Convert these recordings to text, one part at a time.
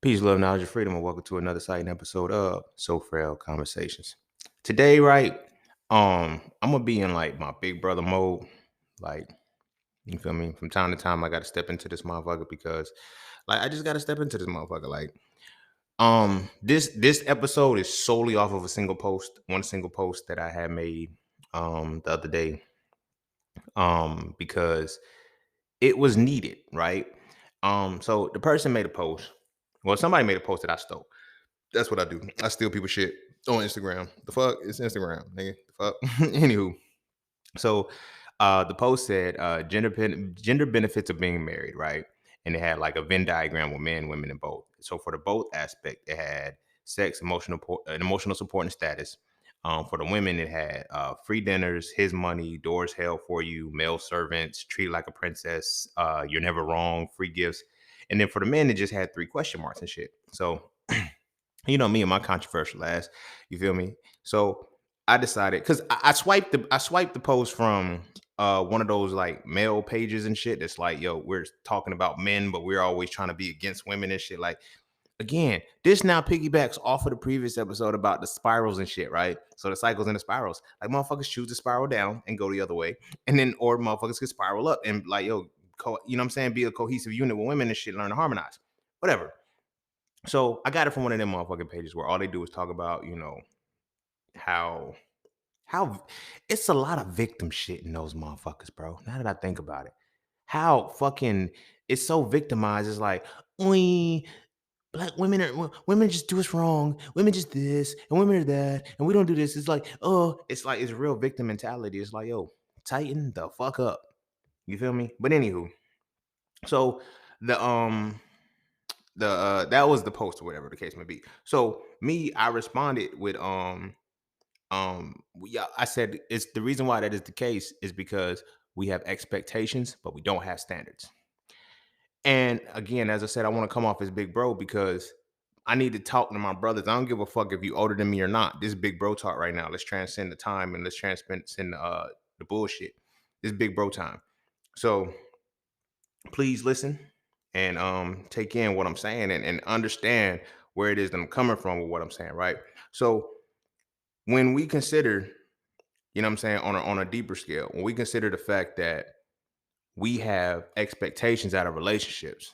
Peace, love, knowledge, and freedom, and welcome to another exciting episode of Frail Conversations. Today, right, I'm gonna be in like my big brother mode. Like, you feel me? From time to time, I gotta step into this motherfucker because, like, I just gotta step into this motherfucker. Like, this episode is solely off of one single post that I had made the other day, because it was needed, right? So the person made a post. Well, somebody made a post that I stole. That's what I do. I steal people's shit on Instagram. The fuck? It's Instagram, nigga. The fuck? Anywho, so the post said gender benefits of being married, right? And it had like a Venn diagram with men, women, and both. So for the both aspect, it had sex, emotional support, and status. For the women, it had free dinners, his money, doors held for you, male servants, treated like a princess, you're never wrong, free gifts. And then for the men, it just had 3 question marks and shit. So you know me and my controversial ass. You feel me? So I decided because I swiped the post from one of those like male pages and shit. That's like, yo, we're talking about men, but we're always trying to be against women and shit. Like, again, this now piggybacks off of the previous episode about the spirals and shit, right? So the cycles and the spirals. Like, motherfuckers choose to spiral down and go the other way, and then or motherfuckers can spiral up and like, yo, you know what I'm saying? Be a cohesive unit with women and shit. Learn to harmonize, whatever. So I got it from one of them motherfucking pages where all they do is talk about, how how it's a lot of victim shit in those motherfuckers, bro. Now that I think about it, how fucking it's so victimized. It's like, we black women women just do us wrong. Women just this and women are that, and we don't do this. It's like, oh, it's like it's real victim mentality. It's like, yo, tighten the fuck up. You feel me? But anywho, so the that was the post or whatever the case may be. So me, I responded with yeah, I said it's the reason why that is the case is because we have expectations, but we don't have standards. And again, as I said, I want to come off as big bro because I need to talk to my brothers. I don't give a fuck if you older than me or not. This is big bro talk right now. Let's transcend the time and let's transcend the bullshit. This is big bro time. So please listen and take in what I'm saying and understand where it is that I'm coming from with what I'm saying, right? So when we consider, you know what I'm saying, on a deeper scale, when we consider the fact that we have expectations out of relationships,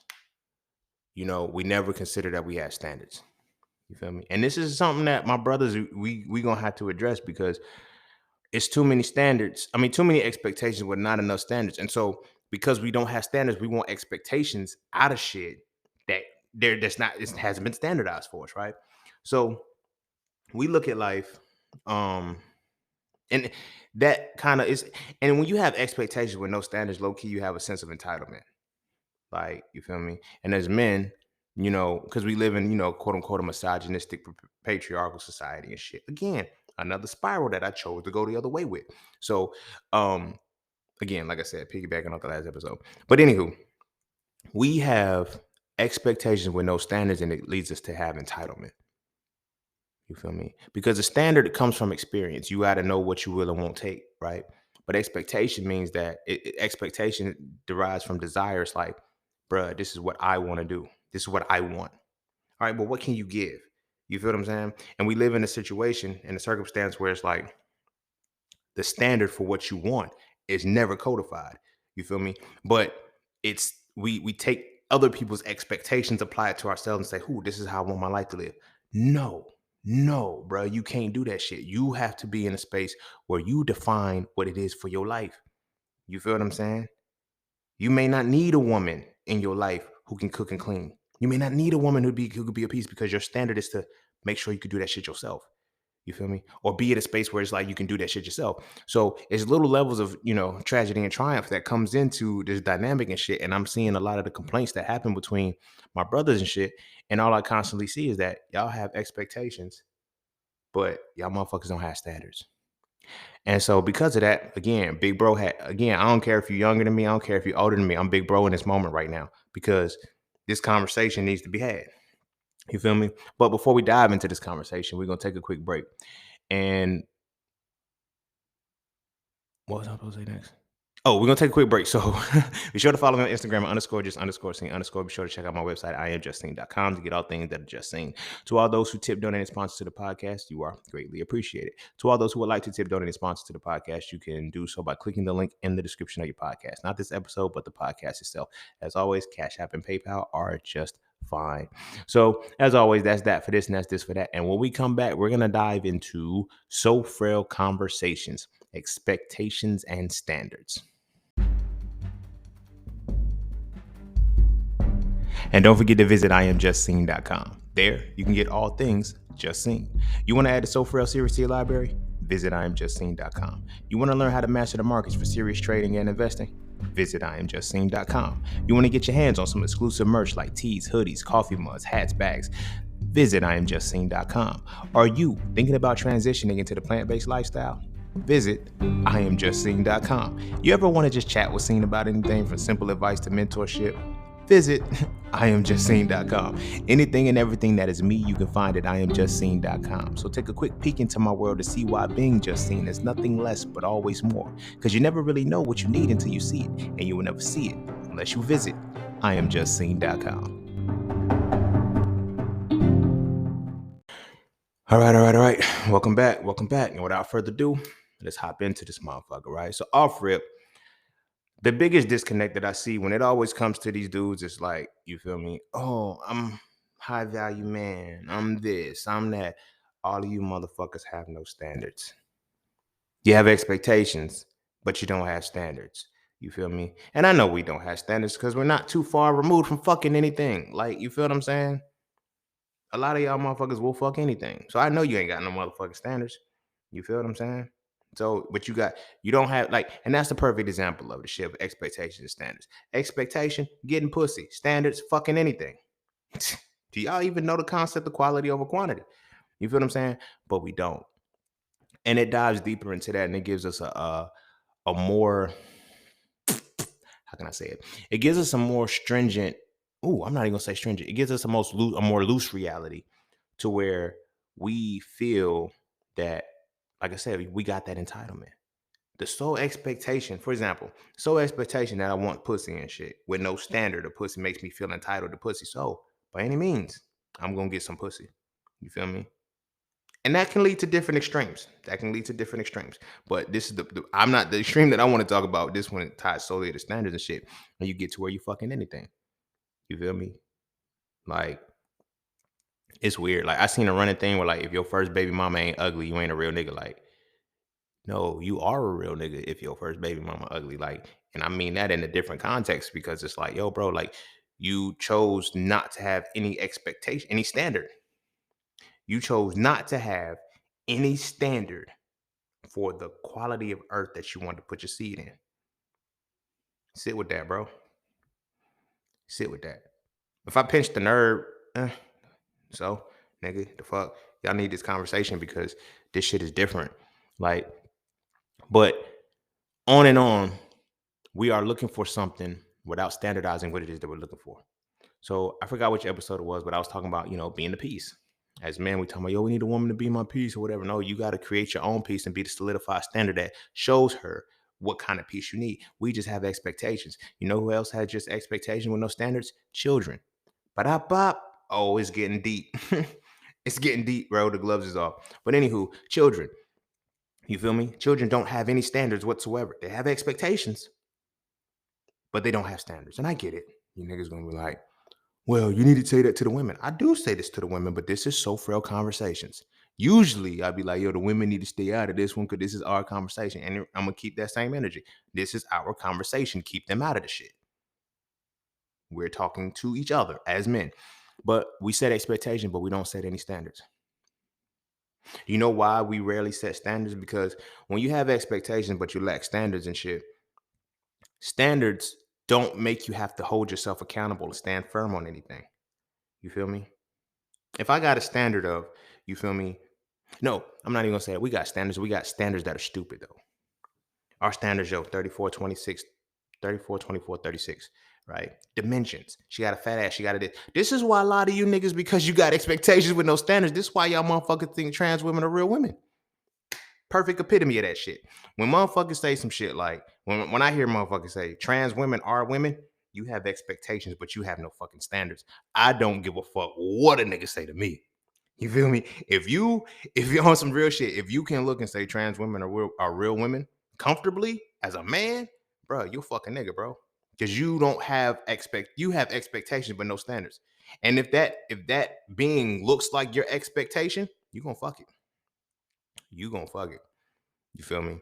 we never consider that we have standards. You feel me? And this is something that my brothers we gonna have to address because it's too many standards. I mean, too many expectations with not enough standards. And so because we don't have standards, we want expectations out of shit that that's not it hasn't been standardized for us, right? So we look at life, um, and that kind of is and when you have expectations with no standards, low key, you have a sense of entitlement. Like, you feel me? And as men, because we live in, quote unquote, a misogynistic patriarchal society and shit. Again, another spiral that I chose to go the other way with. So, um, again, like I said, piggybacking off the last episode. But anywho, we have expectations with no standards, and it leads us to have entitlement. You feel me? Because the standard comes from experience. You got to know what you will and won't take, right? But expectation means that expectation derives from desire. It's like, bruh, this is what I want to do. This is what I want. All right, but what can you give? You feel what I'm saying? And we live in a situation, in a circumstance where it's like the standard for what you want is never codified. You feel me? But it's we take other people's expectations, apply it to ourselves, and say, "Who? This is how I want my life to live." No, no, bro, you can't do that shit. You have to be in a space where you define what it is for your life. You feel what I'm saying? You may not need a woman in your life who can cook and clean. You may not need a woman who could be a piece because your standard is to make sure you could do that shit yourself. You feel me? Or be at a space where it's like you can do that shit yourself. So it's little levels of, tragedy and triumph that comes into this dynamic and shit. And I'm seeing a lot of the complaints that happen between my brothers and shit. And all I constantly see is that y'all have expectations, but y'all motherfuckers don't have standards. And so because of that, again, big bro had again, I don't care if you're younger than me, I don't care if you're older than me. I'm big bro in this moment right now because this conversation needs to be had. You feel me? But before we dive into this conversation, we're gonna take a quick break. And what was I supposed to say next? Oh, we're gonna take a quick break. So be sure to follow me on Instagram _just_scene_ Be sure to check out my website, IamJustSeen.com, to get all things that are just seen. To all those who tip, donate, and sponsor to the podcast, you are greatly appreciated. To all those who would like to tip, donate, and sponsor to the podcast, you can do so by clicking the link in the description of your podcast. Not this episode, but the podcast itself. As always, Cash App and PayPal are just fine. So, as always, that's that for this, and that's this for that. And when we come back, we're gonna dive into So Frail conversations, expectations, and standards. And don't forget to visit IamJustSeen.com. There, you can get all things Just Seen. You want to add the So Frail series to your library? Visit IamJustSeen.com. You want to learn how to master the markets for serious trading and investing? Visit IamJustSeen.com. You want to get your hands on some exclusive merch like tees, hoodies, coffee mugs, hats, bags? Visit IamJustSeen.com. Are you thinking about transitioning into the plant-based lifestyle? Visit IamJustSeen.com. You ever want to just chat with Seen about anything from simple advice to mentorship? Visit IamJustSeen.com. Anything and everything that is me, you can find at IamJustSeen.com. So take a quick peek into my world to see why being just seen is nothing less but always more. Because you never really know what you need until you see it, and you will never see it unless you visit IamJustSeen.com. All right. Welcome back. And without further ado, let's hop into this motherfucker, right? So off rip, the biggest disconnect that I see when it always comes to these dudes is like, you feel me? Oh, I'm high value man. I'm this, I'm that. All of you motherfuckers have no standards. You have expectations, but you don't have standards. You feel me? And I know we don't have standards because we're not too far removed from fucking anything. Like, you feel what I'm saying? A lot of y'all motherfuckers will fuck anything. So I know you ain't got no motherfucking standards. You feel what I'm saying? So, but you don't have like, and that's the perfect example of the shit of expectations and standards. Expectation, getting pussy. Standards, fucking anything. Do y'all even know the concept of quality over quantity? You feel what I'm saying? But we don't. And it dives deeper into that, and it gives us a more, how can I say it? It gives us a more stringent. I'm not even gonna say stringent. It gives us a more loose reality to where we feel that, like I said, we got that entitlement. The sole expectation, for example, sole expectation that I want pussy and shit with no standard of pussy makes me feel entitled to pussy. So by any means, I'm gonna get some pussy. You feel me? And that can lead to different extremes. But this is I'm not the extreme that I want to talk about. This one ties solely to standards and shit. And you get to where you fucking anything. You feel me? Like, it's weird. Like, I seen a running thing where, like, if your first baby mama ain't ugly, you ain't a real nigga. Like, no, you are a real nigga if your first baby mama ugly. Like, and I mean that in a different context, because it's like, yo, bro, like, you chose not to have any expectation, any standard. You chose not to have any standard for the quality of earth that you want to put your seed in. Sit with that, bro. Sit with that. If I pinch the nerve, so, nigga, the fuck, y'all need this conversation because this shit is different. Like, but on and on, we are looking for something without standardizing what it is that we're looking for. So I forgot which episode it was, but I was talking about, being the peace. As men, we talking about, yo, we need a woman to be my peace or whatever. No, you got to create your own peace and be the solidified standard that shows her what kind of peace you need. We just have expectations. You know who else has just expectations with no standards? Children. Ba-da-bop. Oh, it's getting deep. It's getting deep, bro. The gloves is off. But anywho, children. You feel me? Children don't have any standards whatsoever. They have expectations, but they don't have standards. And I get it. You niggas gonna be like, well, you need to say that to the women. I do say this to the women, but this is so frail conversations. Usually I'd be like, yo, the women need to stay out of this one because this is our conversation. And I'm going to keep that same energy. This is our conversation. Keep them out of the shit. We're talking to each other as men. But we set expectations, but we don't set any standards. You know why we rarely set standards? Because when you have expectations, but you lack standards and shit, standards don't make you have to hold yourself accountable and stand firm on anything. You feel me? If I got a standard of, you feel me? No, I'm not even gonna say that. We got standards. We got standards that are stupid though. Our standards, yo, 34, 26, 34, 24, 36, right? Dimensions. She got a fat ass. She got a this is why a lot of you niggas, because you got expectations with no standards. This is why y'all motherfuckers think trans women are real women. Perfect epitome of that shit. When motherfuckers say some shit like, When I hear motherfuckers say trans women are women, you have expectations, but you have no fucking standards. I don't give a fuck what a nigga say to me. You feel me? If you're on some real shit, if you can look and say trans women are real women comfortably as a man, bro, you a fucking nigga, bro. Because you have expectations but no standards. And if that being looks like your expectation, you gonna fuck it. You gonna fuck it. You feel me?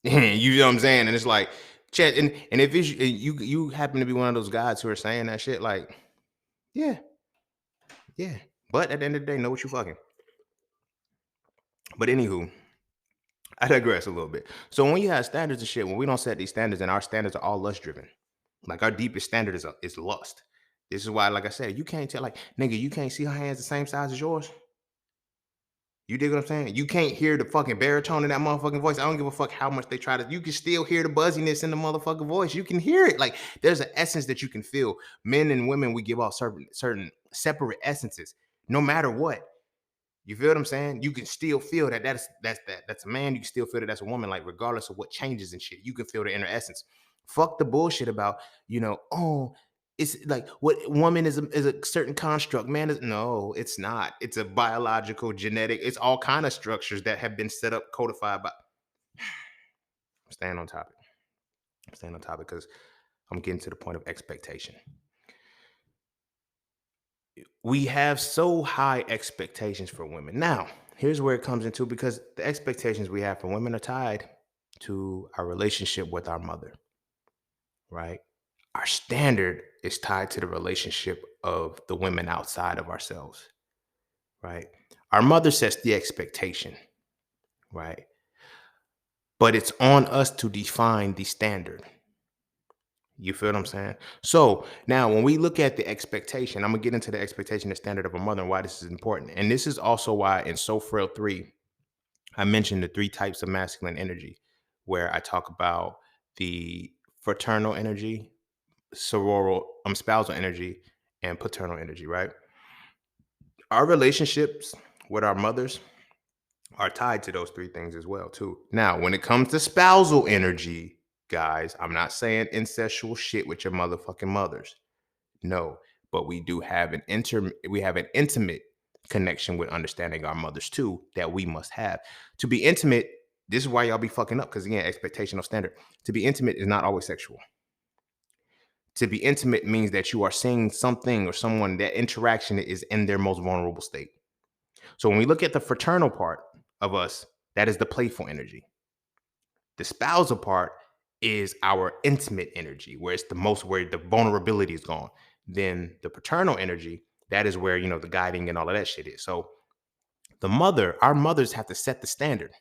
You know what I'm saying? And it's like, chat, and if it's, you happen to be one of those guys who are saying that shit, like, yeah, yeah. But at the end of the day, know what you fucking. But anywho, I digress a little bit. So when you have standards and shit, when we don't set these standards, and our standards are all lust driven, like our deepest standard is lust. This is why, like I said, you can't tell, like, nigga, you can't see her hands the same size as yours. You dig what I'm saying? You can't hear the fucking baritone in that motherfucking voice. I don't give a fuck how much they try to. You can still hear the buzziness in the motherfucking voice. You can hear it. Like, there's an essence that you can feel. Men and women, we give off certain separate essences, no matter what. You feel what I'm saying? You can still feel that that's a man. You can still feel that that's a woman. Like, regardless of what changes and shit, you can feel the inner essence. Fuck the bullshit about, oh, it's like what woman is a certain construct. Man is no, it's not. It's a biological, genetic. It's all kind of structures that have been set up, codified by. I'm staying on topic. I'm staying on topic because I'm getting to the point of expectation. We have so high expectations for women. Now, here's where it comes into, because the expectations we have for women are tied to our relationship with our mother, right? Our standard is tied to the relationship of the women outside of ourselves, right? Our mother sets the expectation, right? But it's on us to define the standard. You feel what I'm saying? So now when we look at the expectation, I'm gonna get into the expectation, the standard of a mother, and why this is important. And this is also why in So Frail 3, I mentioned the three types of masculine energy, where I talk about the fraternal energy, spousal energy, and paternal energy, right? Our relationships with our mothers are tied to those three things as well, too. Now, when it comes to spousal energy, guys, I'm not saying incestual shit with your motherfucking mothers. No, but we do have an intimate connection with understanding our mothers too that we must have. To be intimate, this is why y'all be fucking up, because again, expectational standard. To be intimate is not always sexual. To be intimate means that you are seeing something or someone, that interaction is in their most vulnerable state. So when we look at the fraternal part of us, that is the playful energy. The spousal part is our intimate energy, where it's where the vulnerability is gone. Then the paternal energy, that is where, the guiding and all of that shit is. So our mothers have to set the standard,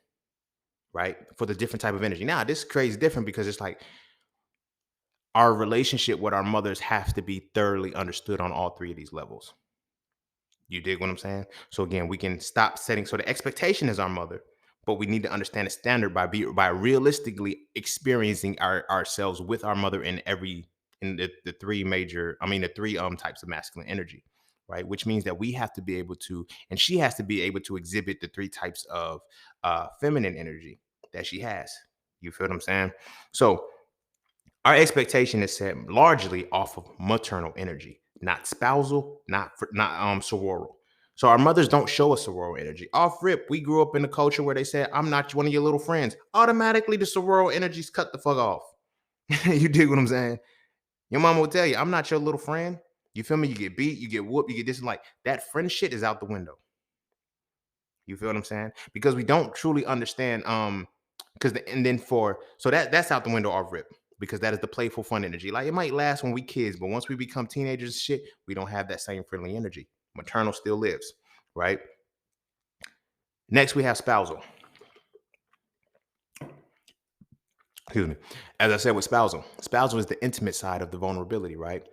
right, for the different type of energy. Now, this creates different because it's like our relationship with our mothers have to be thoroughly understood on all three of these levels. You dig what I'm saying? So again, we can stop setting. So the expectation is our mother, but we need to understand the standard by realistically experiencing ourselves with our mother in the three major, the three types of masculine energy, right? Which means that we have to be able to, and she has to be able to exhibit the three types of feminine energy that she has. You feel what I'm saying? So our expectation is set largely off of maternal energy, not spousal, not sororal. So our mothers don't show us sororal energy. Off rip, we grew up in a culture where they said, "I'm not one of your little friends." Automatically, the sororal energies cut the fuck off. You dig what I'm saying? Your mama will tell you, "I'm not your little friend." You feel me? You get beat, you get whooped, you get this, and like that friend shit is out the window. You feel what I'm saying? Because we don't truly understand. And then so that's out the window off rip, because that is the playful fun energy. Like, it might last when we kids, but once we become teenagers and shit, we don't have that same friendly energy. Maternal still lives, right? Next, we have spousal. Excuse me. As I said with spousal is the intimate side of the vulnerability, right?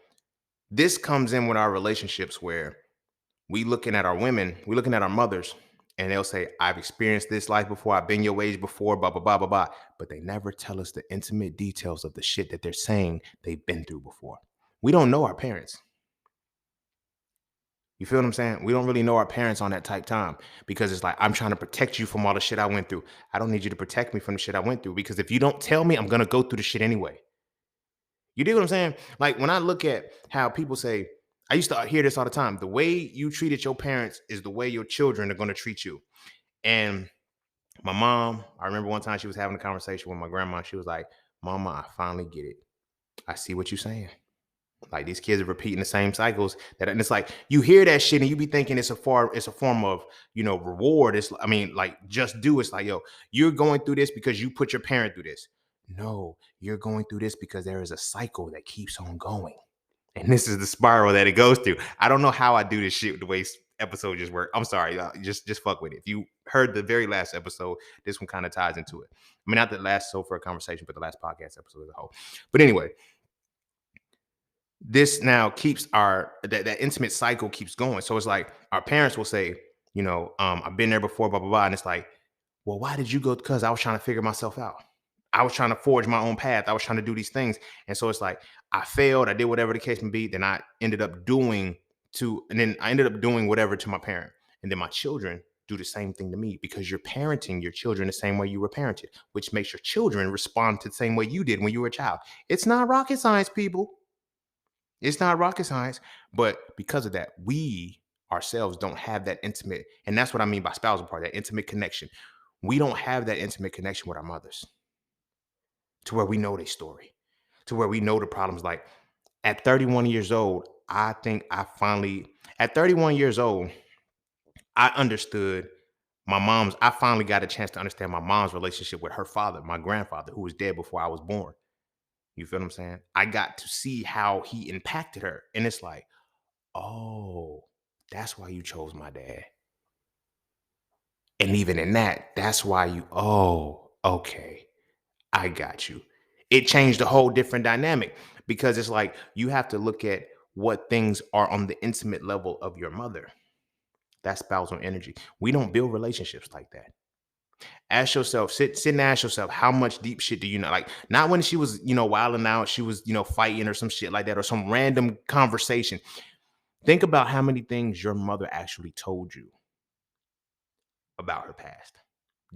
This comes in with our relationships where we looking at our mothers, and they'll say, "I've experienced this life before, I've been your age before, blah, blah, blah, blah, blah." But they never tell us the intimate details of the shit that they're saying they've been through before. We don't know our parents. You feel what I'm saying? We don't really know our parents on that type time because it's like, I'm trying to protect you from all the shit I went through. I don't need you to protect me from the shit I went through because if you don't tell me, I'm going to go through the shit anyway. You dig what I'm saying? Like when I look at how people say, I used to hear this all the time. The way you treated your parents is the way your children are going to treat you. And my mom, I remember one time she was having a conversation with my grandma. She was like, Mama, I finally get it. I see what you're saying. Like these kids are repeating the same cycles and it's like you hear that shit and you be thinking it's a form of reward. Like just do it's like yo, you're going through this because you put your parent through this. No, you're going through this because there is a cycle that keeps on going. And this is the spiral that it goes through. I don't know how I do this shit the way episode just work. I'm sorry, y'all. Just fuck with it. If you heard the very last episode, this one kind of ties into it. I mean, not the last so for a conversation, but the last podcast episode as a whole. But anyway, this now keeps that intimate cycle keeps going. So it's like our parents will say, I've been there before, blah, blah, blah. And it's like, well, why did you go? Because I was trying to figure myself out. I was trying to forge my own path. I was trying to do these things. And so it's like, I failed. I did whatever the case may be. Then I ended up doing whatever to my parent. And then my children do the same thing to me because you're parenting your children the same way you were parented, which makes your children respond to the same way you did when you were a child. It's not rocket science, people. It's not rocket science, but because of that, we ourselves don't have that intimate, and that's what I mean by spousal part, that intimate connection. We don't have that intimate connection with our mothers to where we know their story, to where we know the problems. Like at 31 years old, I think at 31 years old, I understood I finally got a chance to understand my mom's relationship with her father, my grandfather, who was dead before I was born. You feel what I'm saying? I got to see how he impacted her. And it's like, oh, that's why you chose my dad. And even in that, that's why okay, I got you. It changed a whole different dynamic because it's like you have to look at what things are on the intimate level of your mother. That's spousal energy. We don't build relationships like that. Ask yourself, sit and ask yourself, how much deep shit do you know? Like, not when she was, wilding out, she was, fighting or some shit like that, or some random conversation. Think about how many things your mother actually told you about her past.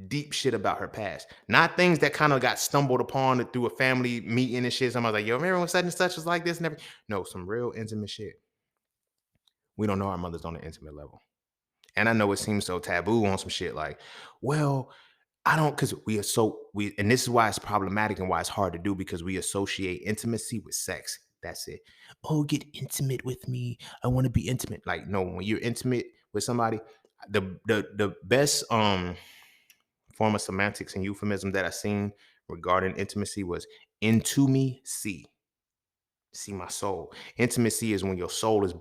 Deep shit about her past. Not things that kind of got stumbled upon through a family meeting and shit. Somebody's like, yo, remember when such and such was like this and everything? No, some real intimate shit. We don't know our mothers on an intimate level. And I know it seems so taboo on some shit like, well, I don't, because and this is why it's problematic and why it's hard to do because we associate intimacy with sex. That's it. Oh, get intimate with me. I want to be intimate. Like, no, when you're intimate with somebody, the best form of semantics and euphemism that I seen regarding intimacy was into me, see my soul. Intimacy is when your soul is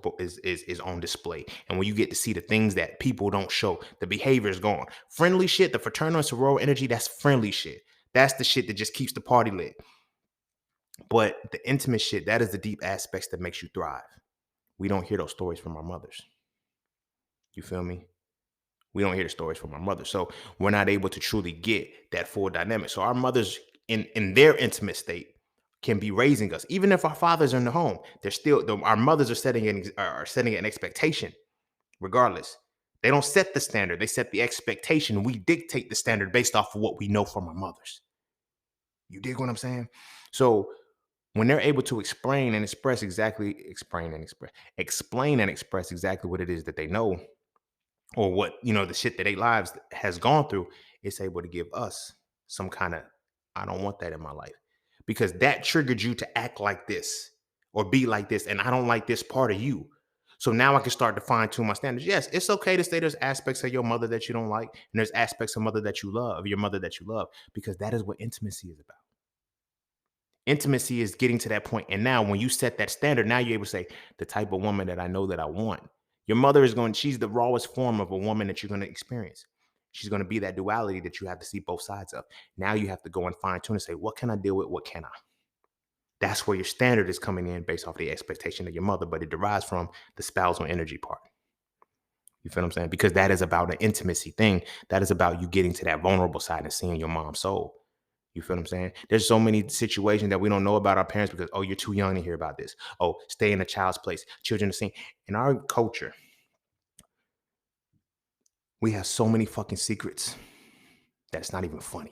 on display, and when you get to see the things that people don't show. The behavior is gone. Friendly shit, the fraternal and sorority energy, that's friendly shit. That's the shit that just keeps the party lit. But the intimate shit, that is the deep aspects that makes you thrive. We don't hear those stories from our mothers. You feel me? We don't hear the stories from our mothers, so we're not able to truly get that full dynamic. So our mothers, in their intimate state, can be raising us. Even if our fathers are in the home, they're still our mothers are setting an expectation. Regardless, they don't set the standard; they set the expectation. We dictate the standard based off of what we know from our mothers. You dig what I'm saying? So when they're able to explain and express exactly what it is that they know, or what the shit that their lives has gone through, it's able to give us some kind of, I don't want that in my life because that triggered you to act like this or be like this, and I don't like this part of you. So now I can start to fine tune my standards. Yes, it's okay to say there's aspects of your mother that you don't like, and there's aspects of your mother that you love, because that is what intimacy is about. Intimacy is getting to that point. And now when you set that standard, now you're able to say the type of woman that I know that I want. Your mother she's the rawest form of a woman that you're going to experience. She's going to be that duality that you have to see both sides of. Now you have to go and fine tune and say, what can I deal with? What can I? That's where your standard is coming in based off the expectation of your mother, but it derives from the spousal energy part. You feel what I'm saying? Because that is about an intimacy thing. That is about you getting to that vulnerable side and seeing your mom's soul. You feel what I'm saying? There's so many situations that we don't know about our parents because, oh, you're too young to hear about this. Oh, stay in a child's place. Children are seen. In our culture, We have so many fucking secrets that it's not even funny.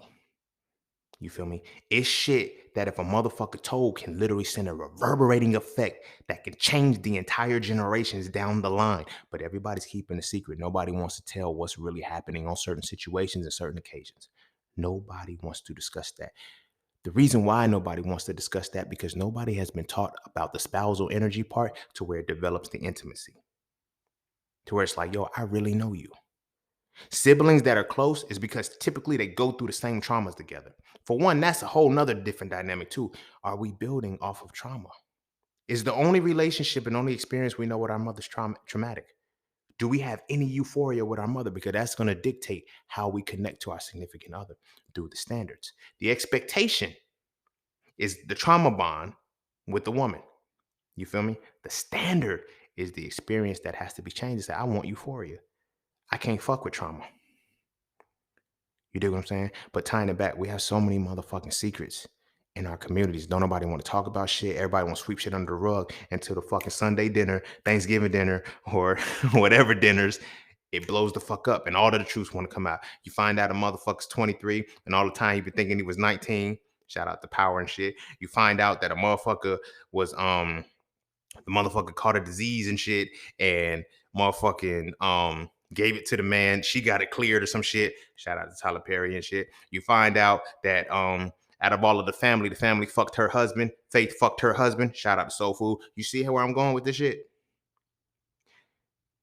You feel me? It's shit that if a motherfucker told can literally send a reverberating effect that can change the entire generations down the line. But everybody's keeping a secret. Nobody wants to tell what's really happening on certain situations and certain occasions. Nobody wants to discuss that. The reason why nobody wants to discuss that because nobody has been taught about the spousal energy part to where it develops the intimacy. To where it's like, yo, I really know you. Siblings that are close is because typically they go through the same traumas together. For one, that's a whole nother different dynamic too. Are we building off of trauma? Is the only relationship and only experience we know with our mother's traumatic? Do we have any euphoria with our mother? Because that's going to dictate how we connect to our significant other through the standards. The expectation is the trauma bond with the woman. You feel me? The standard is the experience that has to be changed. To say, I want euphoria. I can't fuck with trauma. You dig what I'm saying? But tying it back, we have so many motherfucking secrets in our communities. Don't nobody want to talk about shit. Everybody want to sweep shit under the rug until the fucking Sunday dinner, Thanksgiving dinner, or whatever dinners. It blows the fuck up, and all of the truths want to come out. You find out a motherfucker's 23, and all the time you've been thinking he was 19. Shout out to Power and shit. You find out that a motherfucker was the motherfucker caught a disease and shit, and motherfucking gave it to the man. She got it cleared or some shit. Shout out to Tyler Perry and shit. You find out that out of all of the family fucked her husband. Faith fucked her husband. Shout out to Soul Food. You see where I'm going with this shit?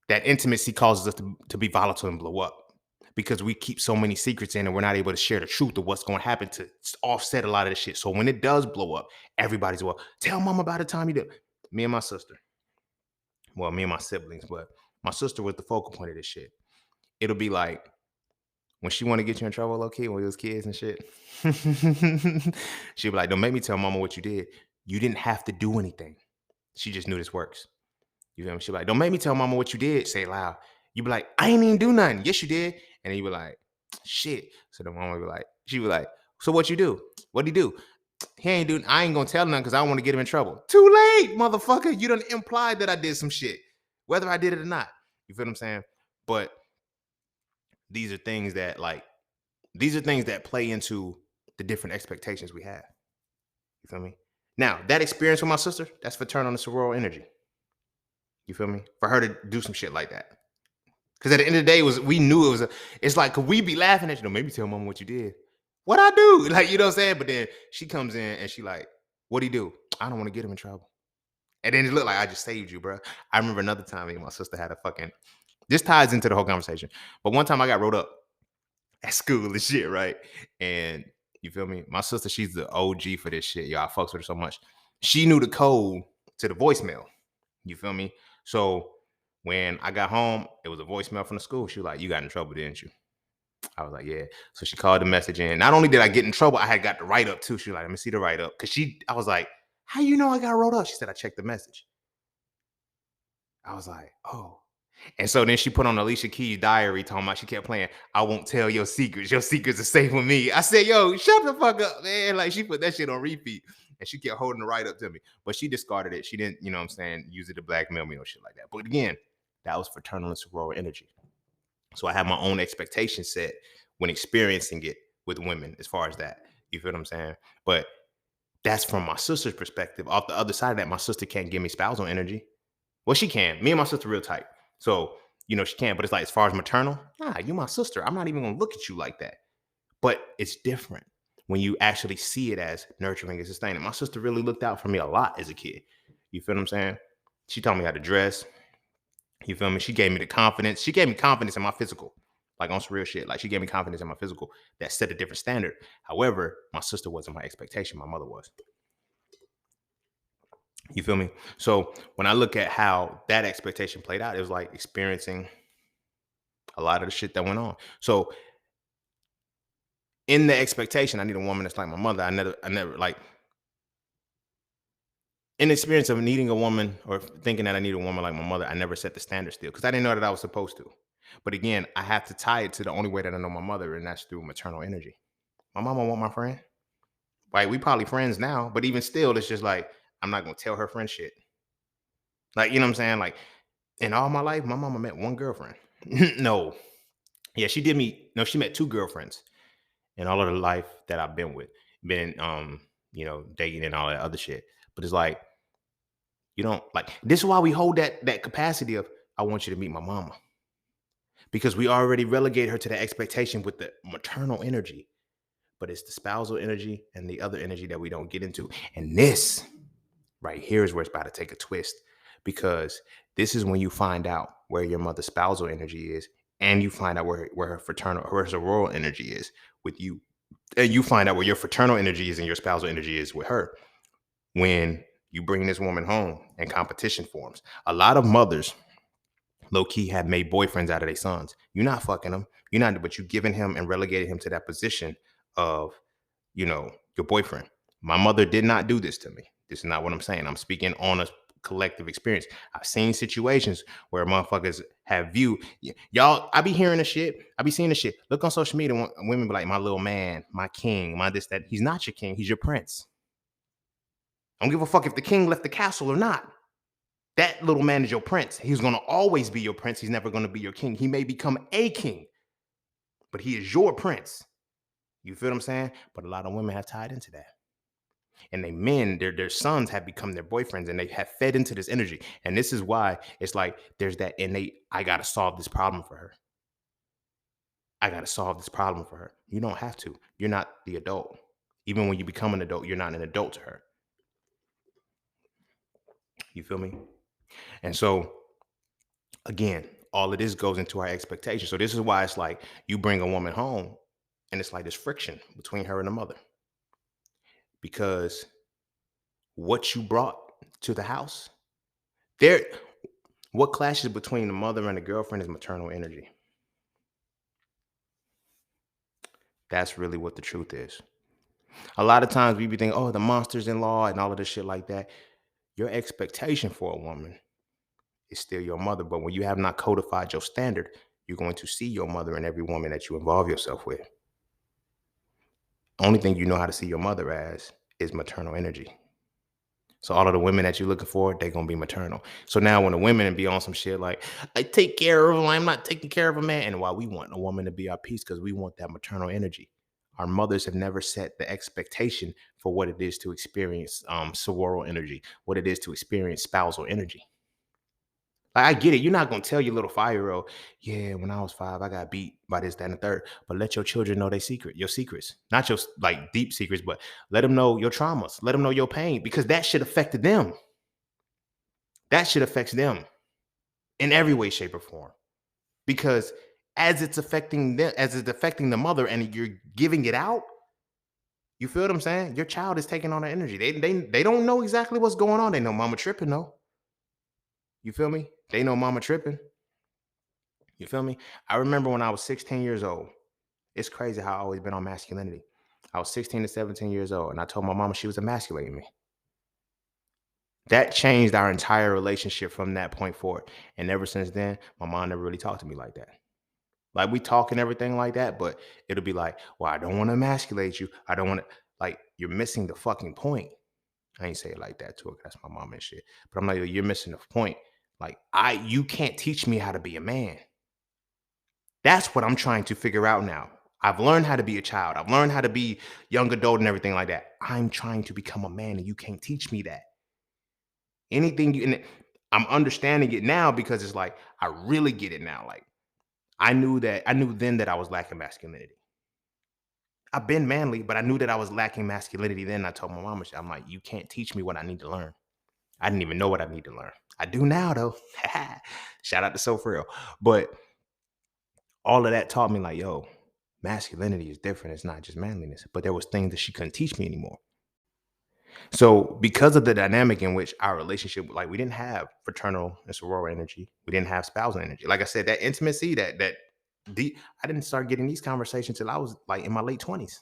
That intimacy causes us to be volatile and blow up because we keep so many secrets in and we're not able to share the truth of what's going to happen to offset a lot of the shit. So when it does blow up, everybody's, well, tell mom about the time you did. Me and my sister. Well, me and my siblings, but my sister was the focal point of this shit. It'll be like when she want to get you in trouble, low key, when we was kids and shit. She'll be like, "Don't make me tell mama what you did. You didn't have to do anything. She just knew this works." You feel me? She'll be like, "Don't make me tell mama what you did." Say it loud. You be like, "I ain't even do nothing." Yes, you did. And then you be like, "Shit." So the mama be like, she be like, "So what you do? What'd he do?" He ain't doing. I ain't gonna tell nothing because I don't want to get him in trouble. Too late, motherfucker. You done implied that I did some shit, whether I did it or not. You feel what I'm saying? But these are things that play into the different expectations we have. You feel me? Now that experience with my sister, that's fraternal and sorority energy. You feel me? For her to do some shit like that. Because at the end of the day, we knew it was it's like, could we be laughing at you? No, maybe tell mama what you did. What I do? Like, you know what I'm saying? But then she comes in and she like, what'd he do? I don't want to get him in trouble. And then it looked like I just saved you, bro. I remember another time me and my sister had a fucking, this ties into the whole conversation. But one time I got wrote up at school and shit, right? And you feel me? My sister, she's the OG for this shit. Y'all fucks with her so much. She knew the code to the voicemail. You feel me? So when I got home, it was a voicemail from the school. She was like, "You got in trouble, didn't you?" I was like, "Yeah." So she called the message in. Not only did I get in trouble, I had got the write up too. She was like, "Let me see the write up." Cause I was like, "How you know I got wrote up?" She said, "I checked the message." I was like, "Oh." And so then she put on Alicia Keys' diary, talking about, she kept playing, "I won't tell your secrets. Your secrets are safe with me." I said, "Yo, shut the fuck up, man." Like, she put that shit on repeat. And she kept holding the write up to me. But she discarded it. She didn't, you know what I'm saying, use it to blackmail me or shit like that. But again, that was fraternal and sorority energy. So I have my own expectation set when experiencing it with women as far as that. You feel what I'm saying? But that's from my sister's perspective. Off the other side of that, my sister can't give me spousal energy. Well, she can. Me and my sister real tight. So, she can. But it's like, as far as maternal, nah, you my sister. I'm not even going to look at you like that. But it's different when you actually see it as nurturing and sustaining. My sister really looked out for me a lot as a kid. You feel what I'm saying? She taught me how to dress. You feel me? She gave me the confidence. She gave me confidence in my physical, like on some real shit. Like, she gave me confidence in my physical that set a different standard. However, my sister wasn't my expectation. My mother was. You feel me? So when I look at how that expectation played out, it was like experiencing a lot of the shit that went on. So in the expectation, I need a woman that's like my mother. I never like, in the experience of needing a woman or thinking that I need a woman like my mother, I never set the standard still because I didn't know that I was supposed to. But again, I have to tie it to the only way that I know my mother, and that's through maternal energy. My mama want my friend. Like, we probably friends now, but even still, it's just like, I'm not gonna tell her friend shit. Like, you know what I'm saying? Like, in all my life, my mama met one girlfriend. No. Yeah, she did me. No, she met two girlfriends in all of the life that I've been with, been dating and all that other shit. But it's like you don't like. This is why we hold that capacity of I want you to meet my mama because we already relegate her to the expectation with the maternal energy, but it's the spousal energy and the other energy that we don't get into. And this right here is where it's about to take a twist because this is when you find out where your mother's spousal energy is, and you find out where her fraternal, her sororal energy is with you, and you find out where your fraternal energy is and your spousal energy is with her. When you bring this woman home and competition forms, a lot of mothers low key have made boyfriends out of their sons. You're not fucking them. You're not, but you giving him and relegated him to that position of, your boyfriend. My mother did not do this to me. This is not what I'm saying. I'm speaking on a collective experience. I've seen situations where motherfuckers have view y'all. I be hearing the shit. I be seeing the shit. Look on social media. Women be like, my little man, my king, my this, that. He's not your king. He's your prince. I don't give a fuck if the king left the castle or not. That little man is your prince. He's going to always be your prince. He's never going to be your king. He may become a king, but he is your prince. You feel what I'm saying? But a lot of women have tied into that. And they men, their sons have become their boyfriends and they have fed into this energy. And this is why it's like there's that innate, I got to solve this problem for her. I got to solve this problem for her. You don't have to. You're not the adult. Even when you become an adult, you're not an adult to her. You feel me? And so again, all of this goes into our expectations. So this is why it's like you bring a woman home and it's like this friction between her and the mother because what you brought to the house, there, what clashes between the mother and the girlfriend is maternal energy. That's really what the truth is. A lot of times we be thinking, oh, the monsters in law and all of this shit like that. Your expectation for a woman is still your mother. But when you have not codified your standard, you're going to see your mother in every woman that you involve yourself with. Only thing you know how to see your mother as is maternal energy. So all of the women that you're looking for, they're gonna be maternal. So now when the women be on some shit like, I take care of them, I'm not taking care of a man. And why we want a woman to be our piece, because we want that maternal energy. Our mothers have never set the expectation for what it is to experience sororal energy, what it is to experience spousal energy. Like, I get it. You're not gonna tell your little 5-year-old, yeah, when I was 5, I got beat by this, that, and the third. But let your children know their secret, your secrets, not your like deep secrets, but let them know your traumas, let them know your pain, because that shit affected them. That shit affects them in every way, shape, or form. Because as it's affecting them, as it's affecting the mother, and you're giving it out, you feel what I'm saying? Your child is taking on the energy. They don't know exactly what's going on. They know mama tripping though. You feel me? They know mama tripping. You feel me? I remember when I was 16 years old. It's crazy how I always been on masculinity. I was 16 to 17 years old, and I told my mama she was emasculating me. That changed our entire relationship from that point forward. And ever since then, my mom never really talked to me like that. Like we talk and everything like that, but it'll be like, well, I don't want to emasculate you. I don't want to, like, you're missing the fucking point. I ain't say it like that to her. That's my mom and shit. But I'm like, you're missing the point. Like, you can't teach me how to be a man. That's what I'm trying to figure out now. I've learned how to be a child. I've learned how to be young adult and everything like that. I'm trying to become a man, and you can't teach me that. Anything you, and I'm understanding it now because it's like I really get it now. Like I knew then that I was lacking masculinity. I've been manly, but I knew that I was lacking masculinity then. I told my mama, I'm like, you can't teach me what I need to learn. I didn't even know what I need to learn. I do now though. Shout out to So Frail. But all of that taught me like, yo, masculinity is different. It's not just manliness. But there was things that she couldn't teach me anymore. So because of the dynamic in which our relationship, like we didn't have fraternal and sorority energy, we didn't have spousal energy. Like I said, that intimacy, that deep, I didn't start getting these conversations till I was like in my late 20s,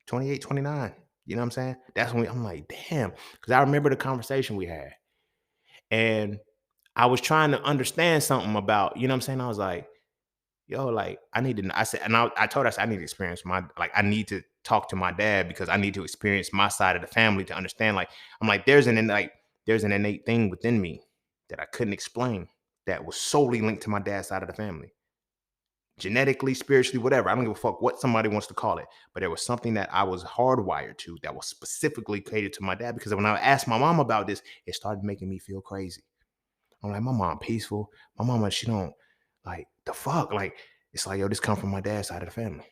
28, 29. You know what I'm saying? That's when I'm like, damn, because I remember the conversation we had. And I was trying to understand something about, you know what I'm saying? I was like, yo, like I need to, I said, and I told her, I said, I need to experience like, I need to talk to my dad because I need to experience my side of the family to understand. Like, I'm like, there's an innate thing within me that I couldn't explain that was solely linked to my dad's side of the family. genetically, spiritually, whatever. I don't give a fuck what somebody wants to call it. But there was something that I was hardwired to that was specifically catered to my dad. Because when I asked my mom about this, it started making me feel crazy. I'm like, my mom peaceful. My mama, she don't like the fuck. Like, it's like, yo, this come from my dad's side of the family.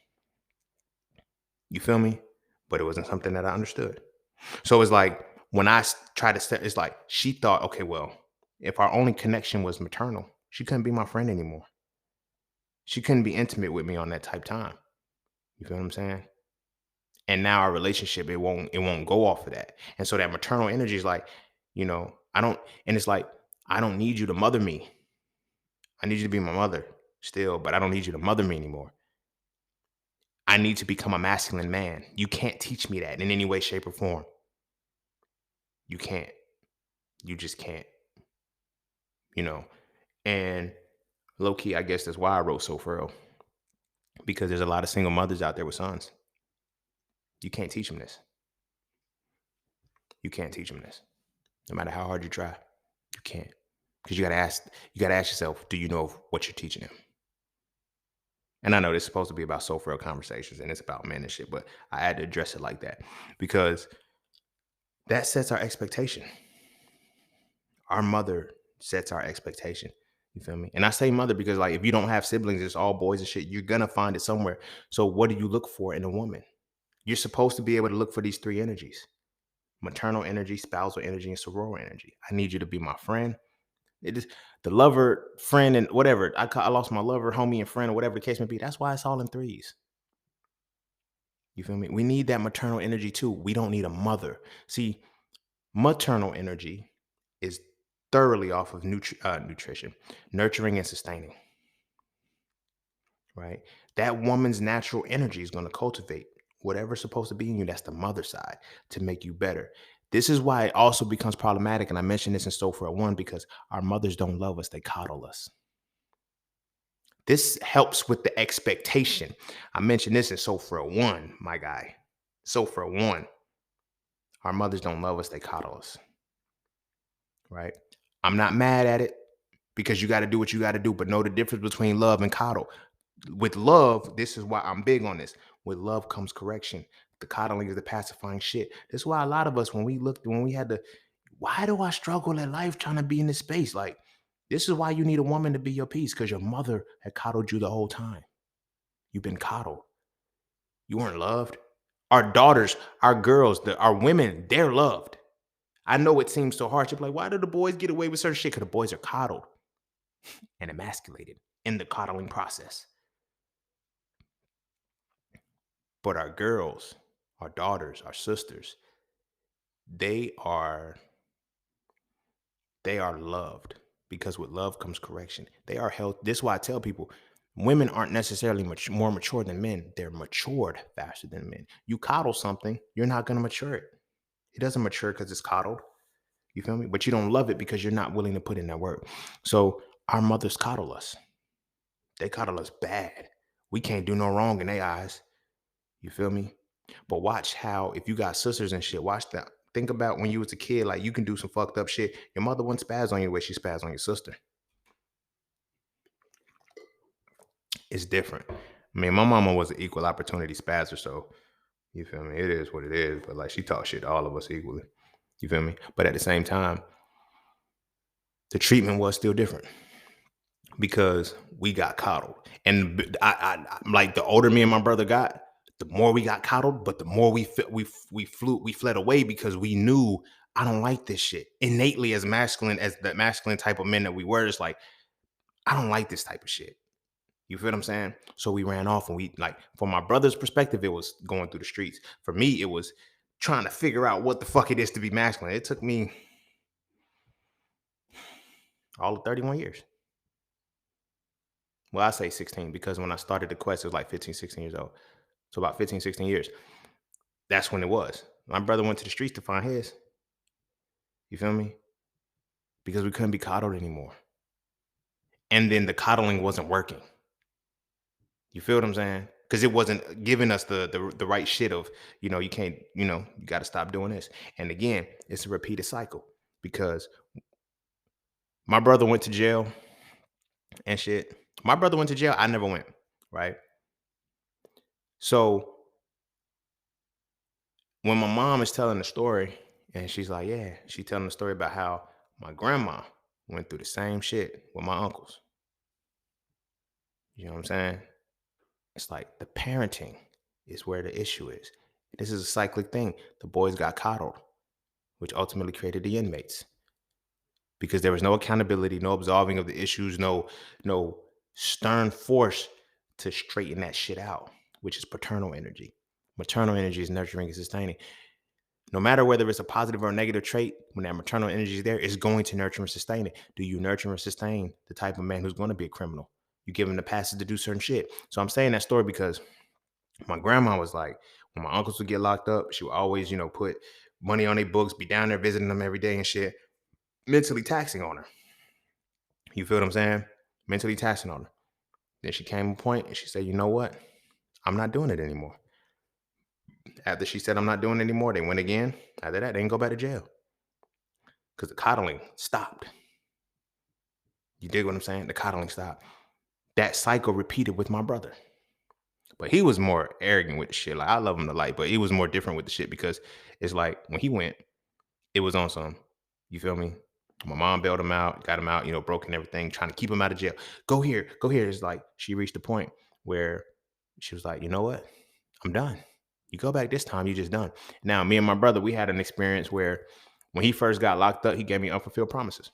You feel me? But it wasn't something that I understood. So it's like when tried to step, it's like she thought, okay, well, if our only connection was maternal, she couldn't be my friend anymore. She couldn't be intimate with me on that type time. You feel what I'm saying? And now our relationship, it won't go off of that. And so that maternal energy is like, I don't, and it's like, I don't need you to mother me. I need you to be my mother still, but I don't need you to mother me anymore. I need to become a masculine man. You can't teach me that in any way, shape, or form. You can't. You just can't, you know. And low key, I guess that's why I wrote So Frail, because there's a lot of single mothers out there with sons. You can't teach them this. You can't teach them this. No matter how hard you try, you can't. Because you gotta ask yourself, do you know what you're teaching them? And I know this is supposed to be about So Frail conversations and it's about men and shit, but I had to address it like that because that sets our expectation. Our mother sets our expectation. You feel me? And I say mother because, like, if you don't have siblings, it's all boys and shit, you're gonna find it somewhere. So what do you look for in a woman? You're supposed to be able to look for these three energies: maternal energy, spousal energy, and sororal energy. I need you to be my friend. It is the lover, friend, and whatever. I lost my lover, homie, and friend, or whatever the case may be. That's why it's all in threes. You feel me? We need that maternal energy too. We don't need a mother. See, maternal energy is thoroughly off of nutrition, nurturing, and sustaining, right? That woman's natural energy is going to cultivate whatever's supposed to be in you. That's the mother side to make you better. This is why it also becomes problematic. And I mentioned this in Soul for One because our mothers don't love us, they coddle us. This helps with the expectation. I mentioned this in Soul for One, my guy. Soul for One. Our mothers don't love us, they coddle us, right? I'm not mad at it because you got to do what you got to do, but know the difference between love and coddle. With love, this is why I'm big on this. With love comes correction. The coddling is the pacifying shit. That's why a lot of us, when we had to, why do I struggle in life trying to be in this space? Like, this is why you need a woman to be your peace, because your mother had coddled you the whole time. You've been coddled. You weren't loved. Our daughters, our girls, our women, they're loved. I know it seems so harsh. You're like, why do the boys get away with certain shit? Because the boys are coddled and emasculated in the coddling process. But our girls, our daughters, our sisters, they are loved, because with love comes correction. They are held. This is why I tell people women aren't necessarily more mature than men. They're matured faster than men. You coddle something, you're not going to mature it. It doesn't mature because it's coddled. You feel me? But you don't love it because you're not willing to put in that work. So our mothers coddle us. They coddle us bad. We can't do no wrong in their eyes. You feel me? But watch how, if you got sisters and shit, watch that. Think about when you was a kid, like you can do some fucked up shit. Your mother wouldn't spaz on you the way she spaz on your sister. It's different. I mean, my mama was an equal opportunity spazzer, so you feel me? It is what it is. But like she talked shit to all of us equally. You feel me? But at the same time, the treatment was still different because we got coddled. And like the older me and my brother got, the more we got coddled, but the more we fled away because we knew I don't like this shit. Innately, as masculine as the masculine type of men that we were, it's like I don't like this type of shit. You feel what I'm saying? So we ran off, and we, like, from my brother's perspective, it was going through the streets. For me, it was trying to figure out what the fuck it is to be masculine. It took me all of 31 years. Well, I say 16 because when I started the quest, it was like 15, 16 years old. So about 15, 16 years. That's when it was. My brother went to the streets to find his. You feel me? Because we couldn't be coddled anymore. And then the coddling wasn't working. You feel what I'm saying? Because it wasn't giving us the right shit of, you can't, you got to stop doing this. And again, it's a repeated cycle because my brother went to jail and shit. My brother went to jail. I never went. right? So when my mom is telling the story, and she's like, yeah, she telling the story about how my grandma went through the same shit with my uncles. You know what I'm saying? It's like the parenting is where the issue is. This is a cyclic thing. The boys got coddled, which ultimately created the inmates because there was no accountability, no absolving of the issues, no stern force to straighten that shit out, which is paternal energy. Maternal energy is nurturing and sustaining. No matter whether it's a positive or a negative trait, when that maternal energy is there, it's going to nurture and sustain it. Do you nurture and sustain the type of man who's going to be a criminal? You give him the passes to do certain shit. So I'm saying that story because my grandma was like, when my uncles would get locked up, she would always, put money on their books, be down there visiting them every day and shit, mentally taxing on her. You feel what I'm saying? Mentally taxing on her. Then she came to a point and she said, you know what? I'm not doing it anymore. After she said, I'm not doing it anymore, they went again. After that, they didn't go back to jail because the coddling stopped. You dig what I'm saying? The coddling stopped. That cycle repeated with my brother. But he was more arrogant with the shit. Like, I love him to light, but he was more different with the shit because it's like when he went, it was on some. You feel me? My mom bailed him out, got him out, broken everything, trying to keep him out of jail. Go here, go here. It's like she reached a point where she was like, you know what? I'm done. You go back this time, you just done. Now, me and my brother, we had an experience where when he first got locked up, he gave me unfulfilled promises.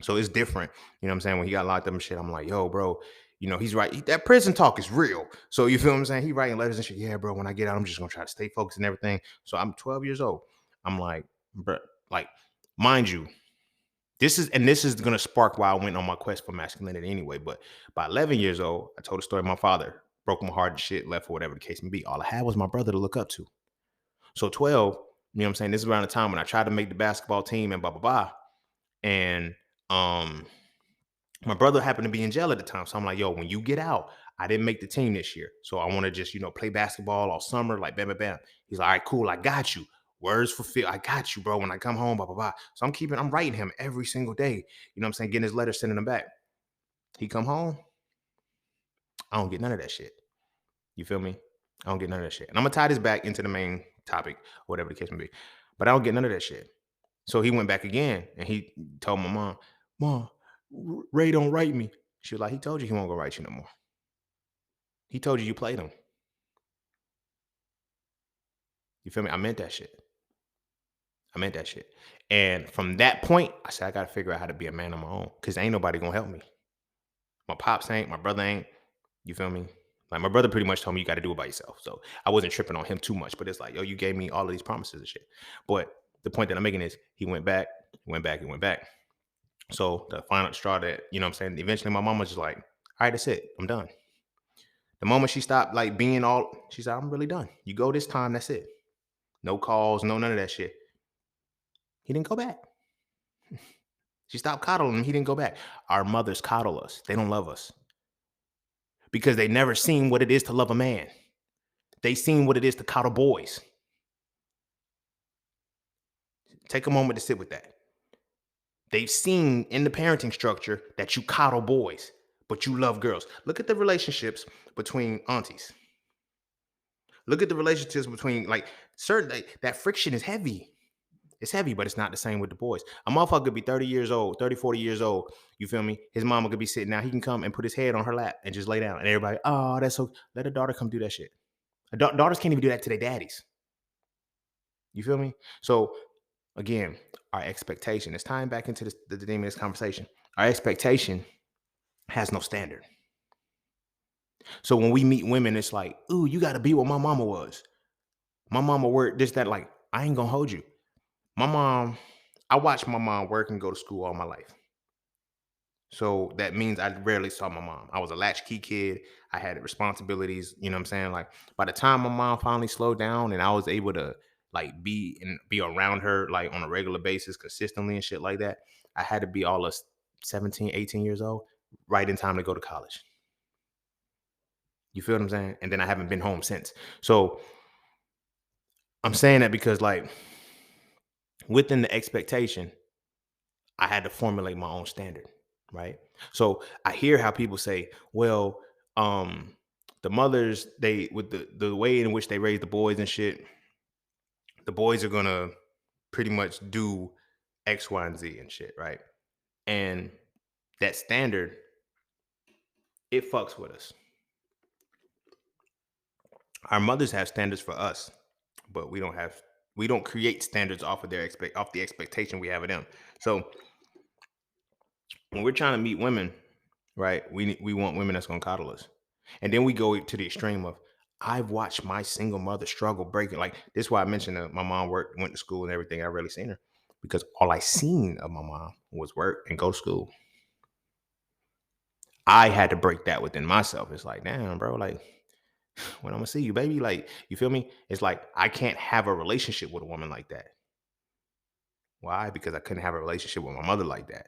So it's different. You know what I'm saying? When he got locked up and shit, I'm like, yo, bro, he's right. That prison talk is real. So you feel what I'm saying? He writing letters and shit. Yeah, bro, when I get out, I'm just gonna try to stay focused and everything. So I'm 12 years old. I'm like, bro, like, mind you, this is gonna spark why I went on my quest for masculinity anyway. But by 11 years old, I told a story. My father broke my heart and shit, left for whatever the case may be. All I had was my brother to look up to. So 12, you know what I'm saying? This is around the time when I tried to make the basketball team and blah blah blah. And um my brother happened to be in jail at the time. So I'm like, yo, when you get out, I didn't make the team this year. So I want to just, play basketball all summer, like bam, bam, bam. He's like, all right, cool. I got you. Words fulfilled. I got you, bro. When I come home, blah, blah, blah. So I'm writing him every single day. You know what I'm saying? Getting his letters, sending them back. He come home. I don't get none of that shit. You feel me? I don't get none of that shit. And I'm going to tie this back into the main topic, whatever the case may be. But I don't get none of that shit. So he went back again and he told my Mom, Ray don't write me. She was like, he told you he won't go write you no more. He told you played him. You feel me? I meant that shit. I meant that shit. And from that point, I said, I got to figure out how to be a man on my own because ain't nobody going to help me. My pops ain't, my brother ain't. You feel me? Like my brother pretty much told me you got to do it by yourself. So I wasn't tripping on him too much, but it's like, yo, you gave me all of these promises and shit. But the point that I'm making is he went back, went back, and went back. So the final straw that, you know what I'm saying? Eventually my mom was just like, all right, that's it. I'm done. The moment she stopped like being all, she said, I'm really done. You go this time, that's it. No calls, no none of that shit. He didn't go back. She stopped coddling him. He didn't go back. Our mothers coddle us. They don't love us because they never seen what it is to love a man. They seen what it is to coddle boys. Take a moment to sit with that. They've seen in the parenting structure that you coddle boys, but you love girls. Look at the relationships between aunties. Look at the relationships between like certain that friction is heavy. It's heavy, but it's not the same with the boys. A motherfucker could be 30 years old, 30, 40 years old. You feel me? His mama could be sitting down. He can come and put his head on her lap and just lay down. And everybody, oh, that's so. Let a daughter come do that shit. Daughters can't even do that to their daddies. You feel me? So again, our expectation. It's tying back into the theme of this conversation. Our expectation has no standard. So when we meet women, it's like, ooh, you got to be what my mama was. My mama worked this, that. Like, I ain't gonna hold you. My mom, I watched my mom work and go to school all my life. So that means I rarely saw my mom. I was a latchkey kid. I had responsibilities. You know what I'm saying? Like by the time my mom finally slowed down and I was able to like be around her like on a regular basis consistently and shit like that, I had to be all of 17, 18 years old, right in time to go to college. You feel what I'm saying? And then I haven't been home since. So I'm saying that because like within the expectation, I had to formulate my own standard, right? So I hear how people say, well, the mothers, they with the way in which they raise the boys and shit, the boys are gonna pretty much do X, Y, and Z and shit, right? And that standard, it fucks with us. Our mothers have standards for us, but we don't create standards off of off the expectation we have of them. So when we're trying to meet women, right, we want women that's gonna coddle us. And then we go to the extreme of I've watched my single mother struggle breaking. Like this is why I mentioned that my mom went to school and everything. I rarely seen her because all I seen of my mom was work and go to school. I had to break that within myself. It's like, damn, bro, like when I'm gonna see you, baby, like you feel me? It's like I can't have a relationship with a woman like that. Why? Because I couldn't have a relationship with my mother like that.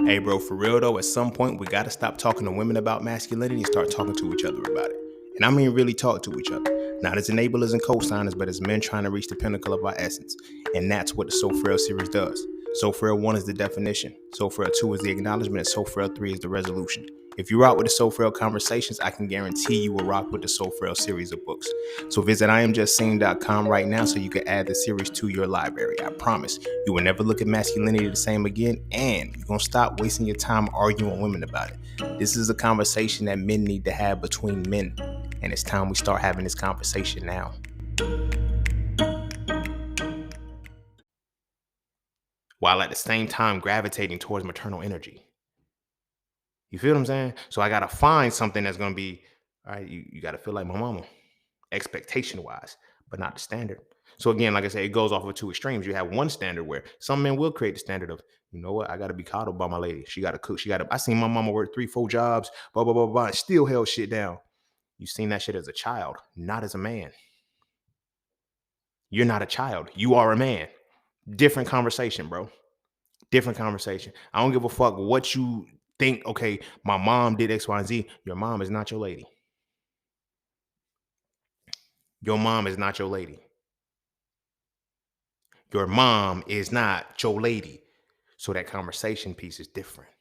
Hey, bro, for real though, at some point we gotta stop talking to women about masculinity and start talking to each other about it. And I mean really talk to each other. Not as enablers and co-signers, but as men trying to reach the pinnacle of our essence. And that's what the So Frail series does. So Frail 1 is the definition. So Frail 2 is the acknowledgement. And So Frail 3 is the resolution. If you rock with the So Frail conversations, I can guarantee you will rock with the So Frail series of books. So visit IamJustSaying.com right now so you can add the series to your library. I promise you will never look at masculinity the same again, and you're going to stop wasting your time arguing with women about it. This is a conversation that men need to have between men, and it's time we start having this conversation now. While at the same time gravitating towards maternal energy. You feel what I'm saying? So I gotta find something that's gonna be, all right, you gotta feel like my mama, expectation wise, but not the standard. So again, like I said, it goes off of two extremes. You have one standard where some men will create the standard of, you know what, I gotta be coddled by my lady. She gotta cook, I seen my mama work 3, 4 jobs, blah, blah, blah, blah, and still held shit down. You seen that shit as a child, not as a man. You're not a child, you are a man. Different conversation, bro. Different conversation. I don't give a fuck what you think. Okay, my mom did X, Y, and Z. Your mom is not your lady. Your mom is not your lady. Your mom is not your lady. So that conversation piece is different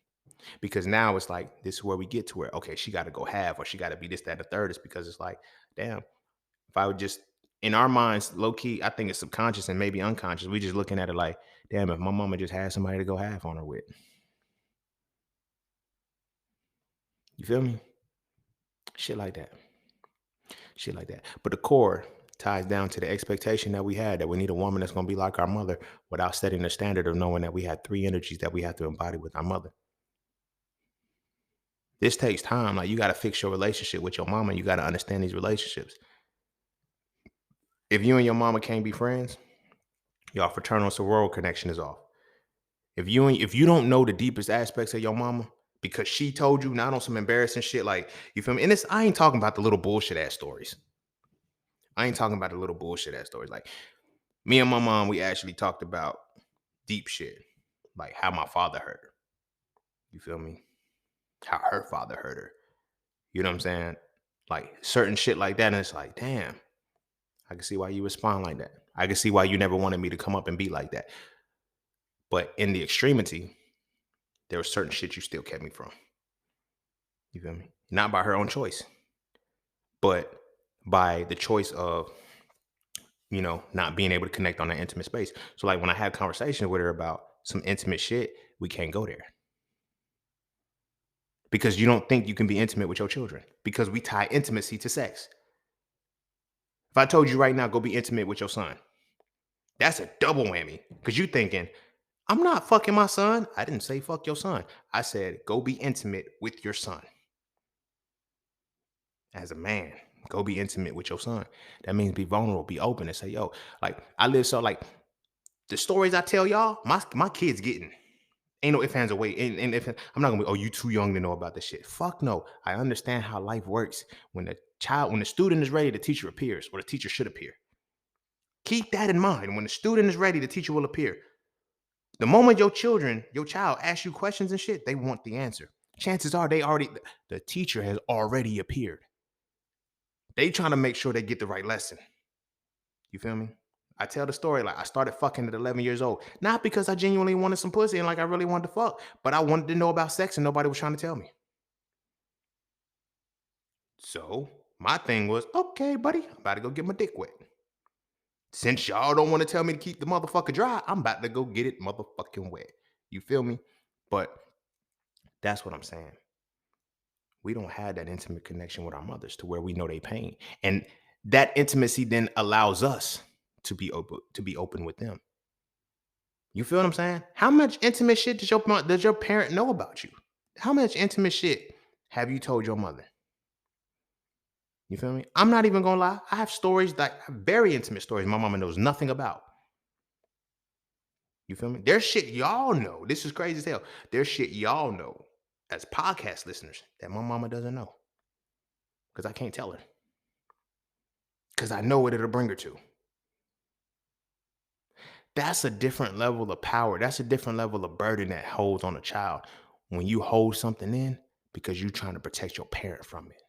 because now it's like, this is where we get to where, okay, she got to go half or she got to be this, that, and the third. It's because it's like, damn, if I would just, in our minds, low key, I think it's subconscious and maybe unconscious. We just looking at it like, damn, if my mama just had somebody to go half on her with. You feel me? Shit like that. Shit like that. But the core ties down to the expectation that we had that we need a woman that's going to be like our mother without setting the standard of knowing that we had 3 energies that we have to embody with our mother. This takes time. Like you got to fix your relationship with your mama. You got to understand these relationships. If you and your mama can't be friends, your fraternal sorority connection is off. If you don't know the deepest aspects of your mama because she told you not on some embarrassing shit, like you feel me? And this, I ain't talking about the little bullshit ass stories. I ain't talking about the little bullshit ass stories. Like me and my mom, we actually talked about deep shit, like how my father hurt her. You feel me? How her father hurt her. You know what I'm saying? Like certain shit like that. And it's like, damn, I can see why you respond like that. I can see why you never wanted me to come up and be like that. But in the extremity, there was certain shit you still kept me from. You feel me? Not by her own choice, but by the choice of, not being able to connect on that intimate space. So like when I had conversations with her about some intimate shit, we can't go there. Because you don't think you can be intimate with your children because we tie intimacy to sex. If I told you right now, go be intimate with your son, that's a double whammy because you thinking, I'm not fucking my son. I didn't say fuck your son. I said, go be intimate with your son. As a man, go be intimate with your son. That means be vulnerable, be open and say, yo, like I live so like the stories I tell y'all, my kids getting. Ain't no ifs, ands, or wait. And if I'm not gonna be, oh, you too young to know about this shit. Fuck no. I understand how life works. When the student is ready, the teacher appears, or the teacher should appear. Keep that in mind. When the student is ready, the teacher will appear. The moment your child asks you questions and shit, they want the answer. Chances are the teacher has already appeared. They trying to make sure they get the right lesson. You feel me? I tell the story like I started fucking at 11 years old. Not because I genuinely wanted some pussy and like I really wanted to fuck, but I wanted to know about sex and nobody was trying to tell me. So my thing was, okay, buddy, I'm about to go get my dick wet. Since y'all don't want to tell me to keep the motherfucker dry, I'm about to go get it motherfucking wet. You feel me? But that's what I'm saying. We don't have that intimate connection with our mothers to where we know they pain. And that intimacy then allows us to be open with them. You feel what I'm saying? How much intimate shit does your parent know about you? How much intimate shit have you told your mother? You feel me? I'm not even gonna lie. I have stories that very intimate stories my mama knows nothing about. You feel me? There's shit y'all know. This is crazy as hell. There's shit y'all know as podcast listeners that my mama doesn't know. Because I can't tell her. Because I know what it'll bring her to. That's a different level of power. That's a different level of burden that holds on a child when you hold something in because you're trying to protect your parent from it.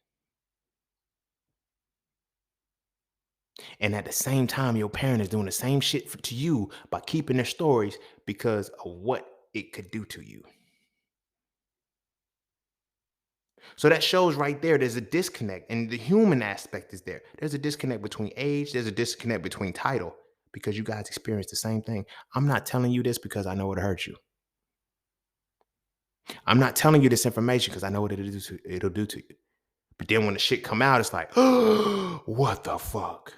And at the same time, your parent is doing the same shit to you by keeping their stories because of what it could do to you. So that shows right there's a disconnect, and the human aspect is there. There's a disconnect between age, there's a disconnect between title because you guys experience the same thing. I'm not telling you this because I know it hurts you. I'm not telling you this information because I know what it'll do to you. But then when the shit come out, it's like, oh, what the fuck?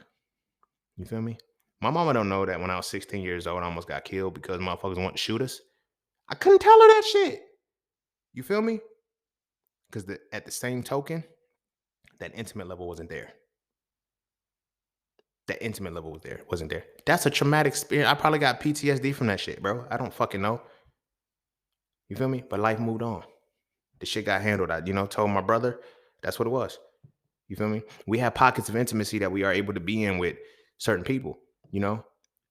You feel me? My mama don't know that when I was 16 years old, I almost got killed because motherfuckers want to shoot us. I couldn't tell her that shit. You feel me? Because at the same token, that intimate level wasn't there. That intimate level wasn't there. That's a traumatic experience. I probably got PTSD from that shit, bro. I don't fucking know. You feel me? But life moved on. The shit got handled. Told my brother. That's what it was. You feel me? We have pockets of intimacy that we are able to be in with certain people, you know?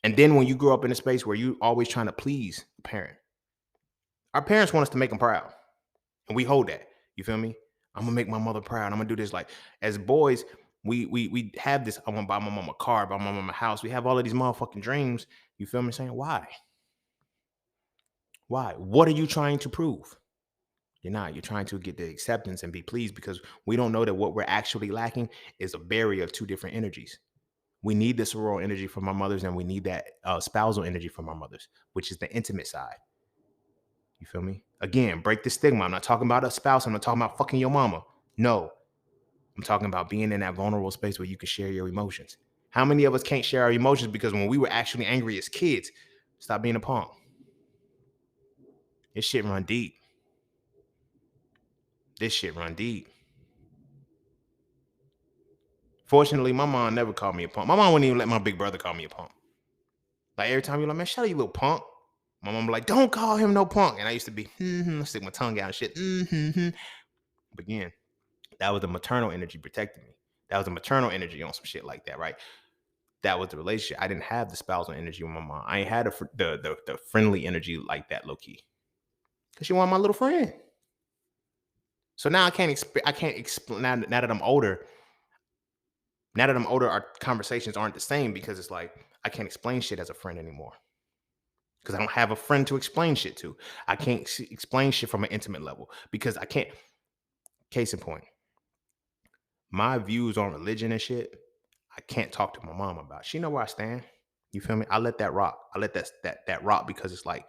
And then when you grow up in a space where you always trying to please a parent, our parents want us to make them proud. And we hold that. You feel me? I'm gonna make my mother proud. I'm gonna do this. Like as boys, we have this. I want to buy my mom a car, buy my mom a house. We have all of these motherfucking dreams. You feel me? Saying why? Why? What are you trying to prove? You're not. You're trying to get the acceptance and be pleased because we don't know that what we're actually lacking is a barrier of two different energies. We need the soror energy from our mothers, and we need that spousal energy from our mothers, which is the intimate side. You feel me? Again, break the stigma. I'm not talking about a spouse. I'm not talking about fucking your mama. No, I'm talking about being in that vulnerable space where you can share your emotions. How many of us can't share our emotions because when we were actually angry as kids, stop being a punk. This shit run deep. This shit run deep. Fortunately, my mom never called me a punk. My mom wouldn't even let my big brother call me a punk. Like every time you're like, man, shut up, you little punk. My mom be like, don't call him no punk. And I used to be, stick my tongue out and shit. But again, that was the maternal energy protecting me. That was the maternal energy on some shit like that, right? That was the relationship. I didn't have the spousal energy with my mom. I ain't had the friendly energy like that, low key, because she wanted my little friend. So now I can't explain. Now that I'm older, our conversations aren't the same because it's like I can't explain shit as a friend anymore because I don't have a friend to explain shit to. I can't explain shit from an intimate level because I can't. Case in point, my views on religion and shit, I can't talk to my mom about. She know where I stand. You feel me? I let that rock. I let that rock because it's like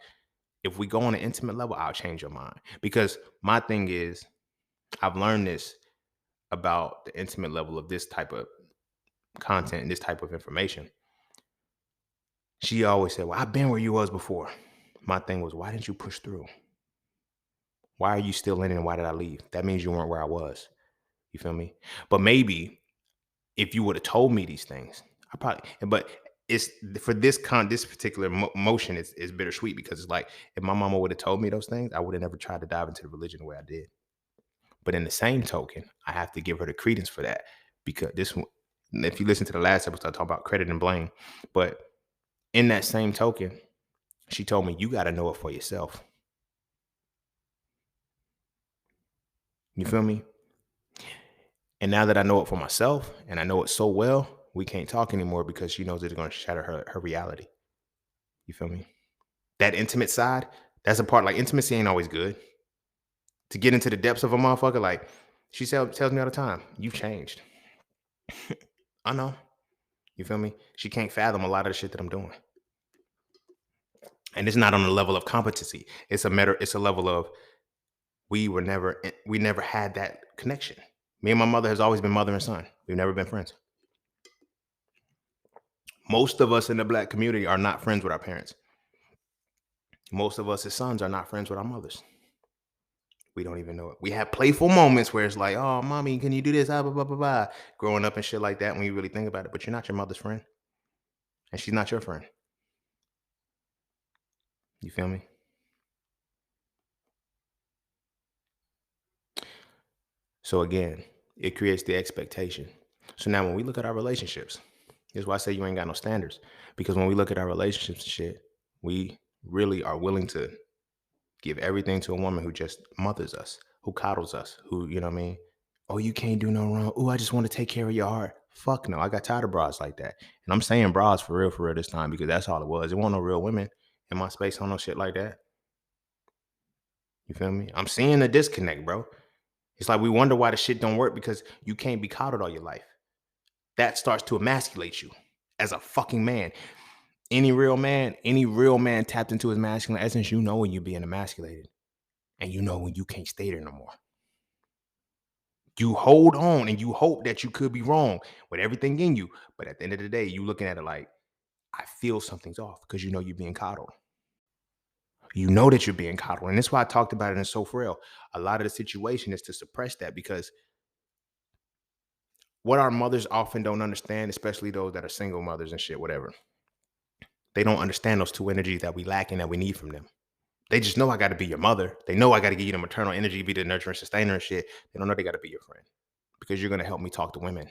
if we go on an intimate level, I'll change your mind. Because my thing is, I've learned this about the intimate level of this type of content and this type of information. She always said, well, I've been where you was before. My thing was, why didn't you push through? Why are you still in it and why did I leave? That means you weren't where I was. You feel me? But maybe if you would have told me these things, but it's for this particular motion is bittersweet because it's like if my mama would have told me those things, I would have never tried to dive into the religion the way I did. But in the same token, I have to give her the credence for that because this one, if you listen to the last episode, I talk about credit and blame. But in that same token, she told me, you got to know it for yourself. You feel me? And now that I know it for myself and I know it so well, we can't talk anymore because she knows it's going to shatter her reality. You feel me? That intimate side, that's a part. Like intimacy ain't always good. To get into the depths of a motherfucker, like tells me all the time, you've changed. I know. You feel me? She can't fathom a lot of the shit that I'm doing. And it's not on the level of competency. It's a level of we never had that connection. Me and my mother has always been mother and son. We've never been friends. Most of us in the black community are not friends with our parents. Most of us as sons are not friends with our mothers. We don't even know it. We have playful moments where it's like, oh, mommy, can you do this? Ah, blah, blah, blah, blah. Growing up and shit like that when you really think about it. But you're not your mother's friend. And she's not your friend. You feel me? So again, it creates the expectation. So now when we look at our relationships, here's why I say you ain't got no standards. Because when we look at our relationships and shit, we really are willing to give everything to a woman who just mothers us, who coddles us, who, you know what I mean? Oh, you can't do no wrong. Oh, I just want to take care of your heart. Fuck no. I got tired of bras like that. And I'm saying bras for real this time because that's all it was. It wasn't no real women in my space on no shit like that. You feel me? I'm seeing a disconnect, bro. It's like we wonder why the shit don't work because you can't be coddled all your life. That starts to emasculate you as a fucking man. Any real man tapped into his masculine essence, you know when you're being emasculated. And you know when you can't stay there no more. You hold on and you hope that you could be wrong with everything in you. But at the end of the day, you looking at it like, I feel something's off because you know you're being coddled. You know that you're being coddled. And that's why I talked about it in So Frail. A lot of the situation is to suppress that because what our mothers often don't understand, especially those that are single mothers and shit, whatever, they don't understand those two energies that we lack and that we need from them. They just know I got to be your mother. They know I got to give you the maternal energy, be the nurturer and sustainer and shit. They don't know they got to be your friend because you're going to help me talk to women.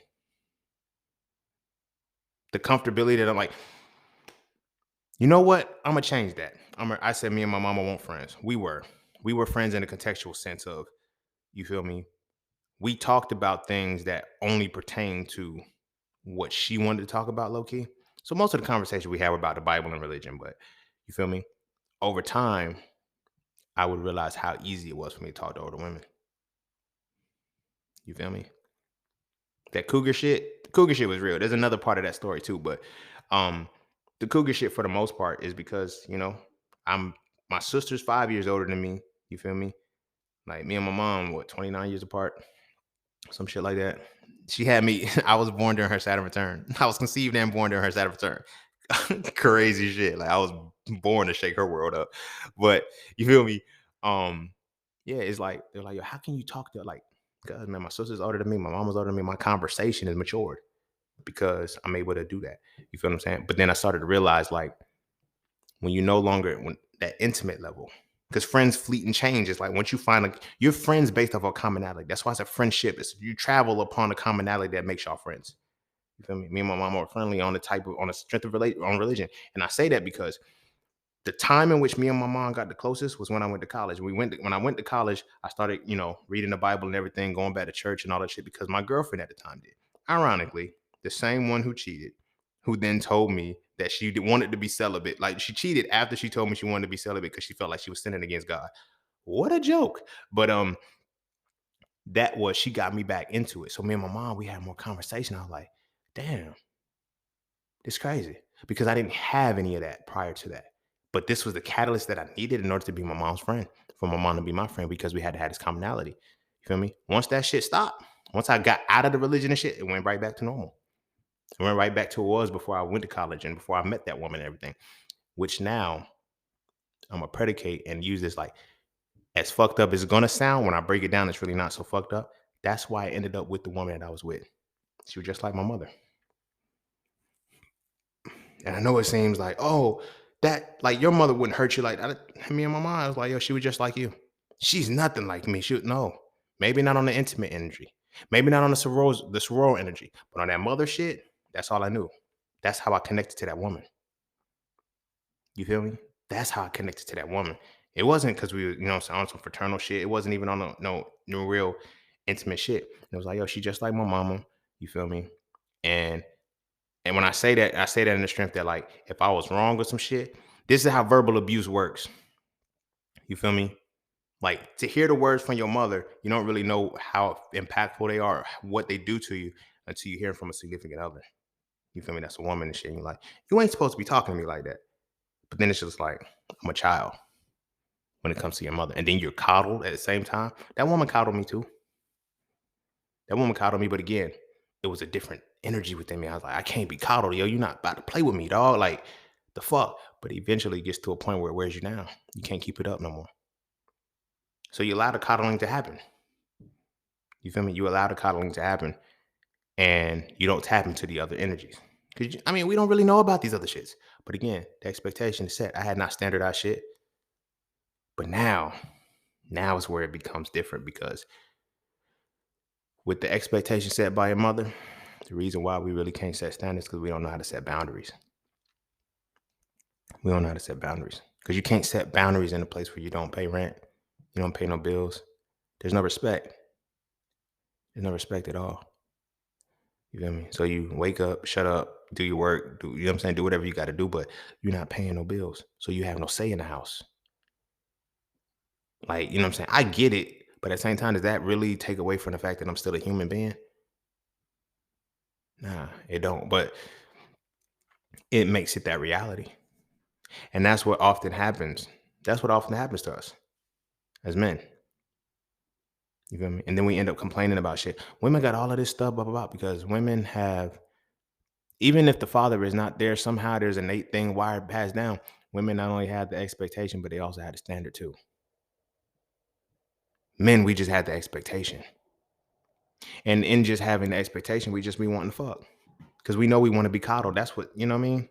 The comfortability that I'm like, you know what? I'm gonna change that. I said me and my mama weren't friends. We were friends in a contextual sense of, you feel me? We talked about things that only pertain to what she wanted to talk about, low key. So most of the conversation we have about the Bible and religion, but you feel me? Over time, I would realize how easy it was for me to talk to older women. You feel me? That cougar shit was real. There's another part of that story too, but um the cougar shit for the most part is because, I'm my sister's 5 years older than me. You feel me? Like me and my mom, what, 29 years apart? Some shit like that. She had me, I was born during her Saturn return. I was conceived and born during her Saturn return. Crazy shit. Like I was born to shake her world up. But you feel me? Um, yeah, it's like they're like, yo, how can you talk to like, God, man, my sister's older than me, my mom was older than me. My conversation is matured because I'm able to do that. You feel what I'm saying? But then I started to realize like when you no longer when that intimate level, because friends fleet and change. It's like once you find your friends based off of commonality. That's why it's a friendship. It's you travel upon a commonality that makes y'all friends. You feel me? Me and my mom are friendly on the strength of on religion. And I say that because the time in which me and my mom got the closest was when I went to college. When I went to college, I started, reading the Bible and everything, going back to church and all that shit because my girlfriend at the time did. Ironically, the same one who cheated, who then told me that she wanted to be celibate. Like she cheated after she told me she wanted to be celibate because she felt like she was sinning against God. What a joke. But she got me back into it. So me and my mom, we had more conversation. I was like, damn, it's crazy because I didn't have any of that prior to that. But this was the catalyst that I needed in order to be my mom's friend, for my mom to be my friend because we had to have this commonality. You feel me? Once that shit stopped, once I got out of the religion and shit, it went right back to normal. It went right back to what it was before I went to college and before I met that woman and everything, which now I'm a predicate and use this like as fucked up as it's gonna sound. When I break it down, it's really not so fucked up. That's why I ended up with the woman that I was with. She was just like my mother. And I know it seems like, oh, that like your mother wouldn't hurt you like that. Me and my mom, I was like, yo, she was just like you. She's nothing like me. She would no, maybe not on the intimate energy, maybe not on the soror energy, but on that mother shit, that's all I knew. That's how I connected to that woman. You feel me? That's how I connected to that woman. It wasn't because we were, on some fraternal shit. It wasn't even on no real intimate shit. It was like, yo, she just like my mama. You feel me? And And when I say that in the strength that, like, if I was wrong with some shit, this is how verbal abuse works. You feel me? Like, to hear the words from your mother, you don't really know how impactful they are, what they do to you until you hear from a significant other. You feel me? That's a woman and shit. And you're like, you ain't supposed to be talking to me like that. But then it's just like, I'm a child when it comes to your mother. And then you're coddled at the same time. That woman coddled me too. That woman coddled me, but again, it was a different energy within me. I was like, I can't be coddled, yo. You're not about to play with me, dog. Like, the fuck. But eventually it gets to a point where it wears you down. You can't keep it up no more. So you allow the coddling to happen. You feel me? You allow the coddling to happen, and you don't tap into the other energies. Cause I mean, we don't really know about these other shits. But again, the expectation is set. I had not standardized shit. But now is where it becomes different because with the expectation set by your mother, the reason why we really can't set standards because we don't know how to set boundaries. We don't know how to set boundaries because you can't set boundaries in a place where you don't pay rent, you don't pay no bills. There's no respect. There's no respect at all. You feel me? So you wake up, shut up, do your work, do you know what I'm saying? Do whatever you got to do, but you're not paying no bills. So you have no say in the house. Like, you know what I'm saying? I get it, but at the same time, does that really take away from the fact that I'm still a human being? Nah, it don't. But it makes it that reality. And that's what often happens. That's what often happens to us as men. You feel me? And then we end up complaining about shit. Women got all of this stuff, blah, blah, blah, because women have, even if the father is not there, somehow there's an innate thing wired passed down. Women not only have the expectation, but they also had the standard too. Men, we just had the expectation. And in just having the expectation, we just be wanting to fuck. Because we know we want to be coddled. That's what, you know what I mean?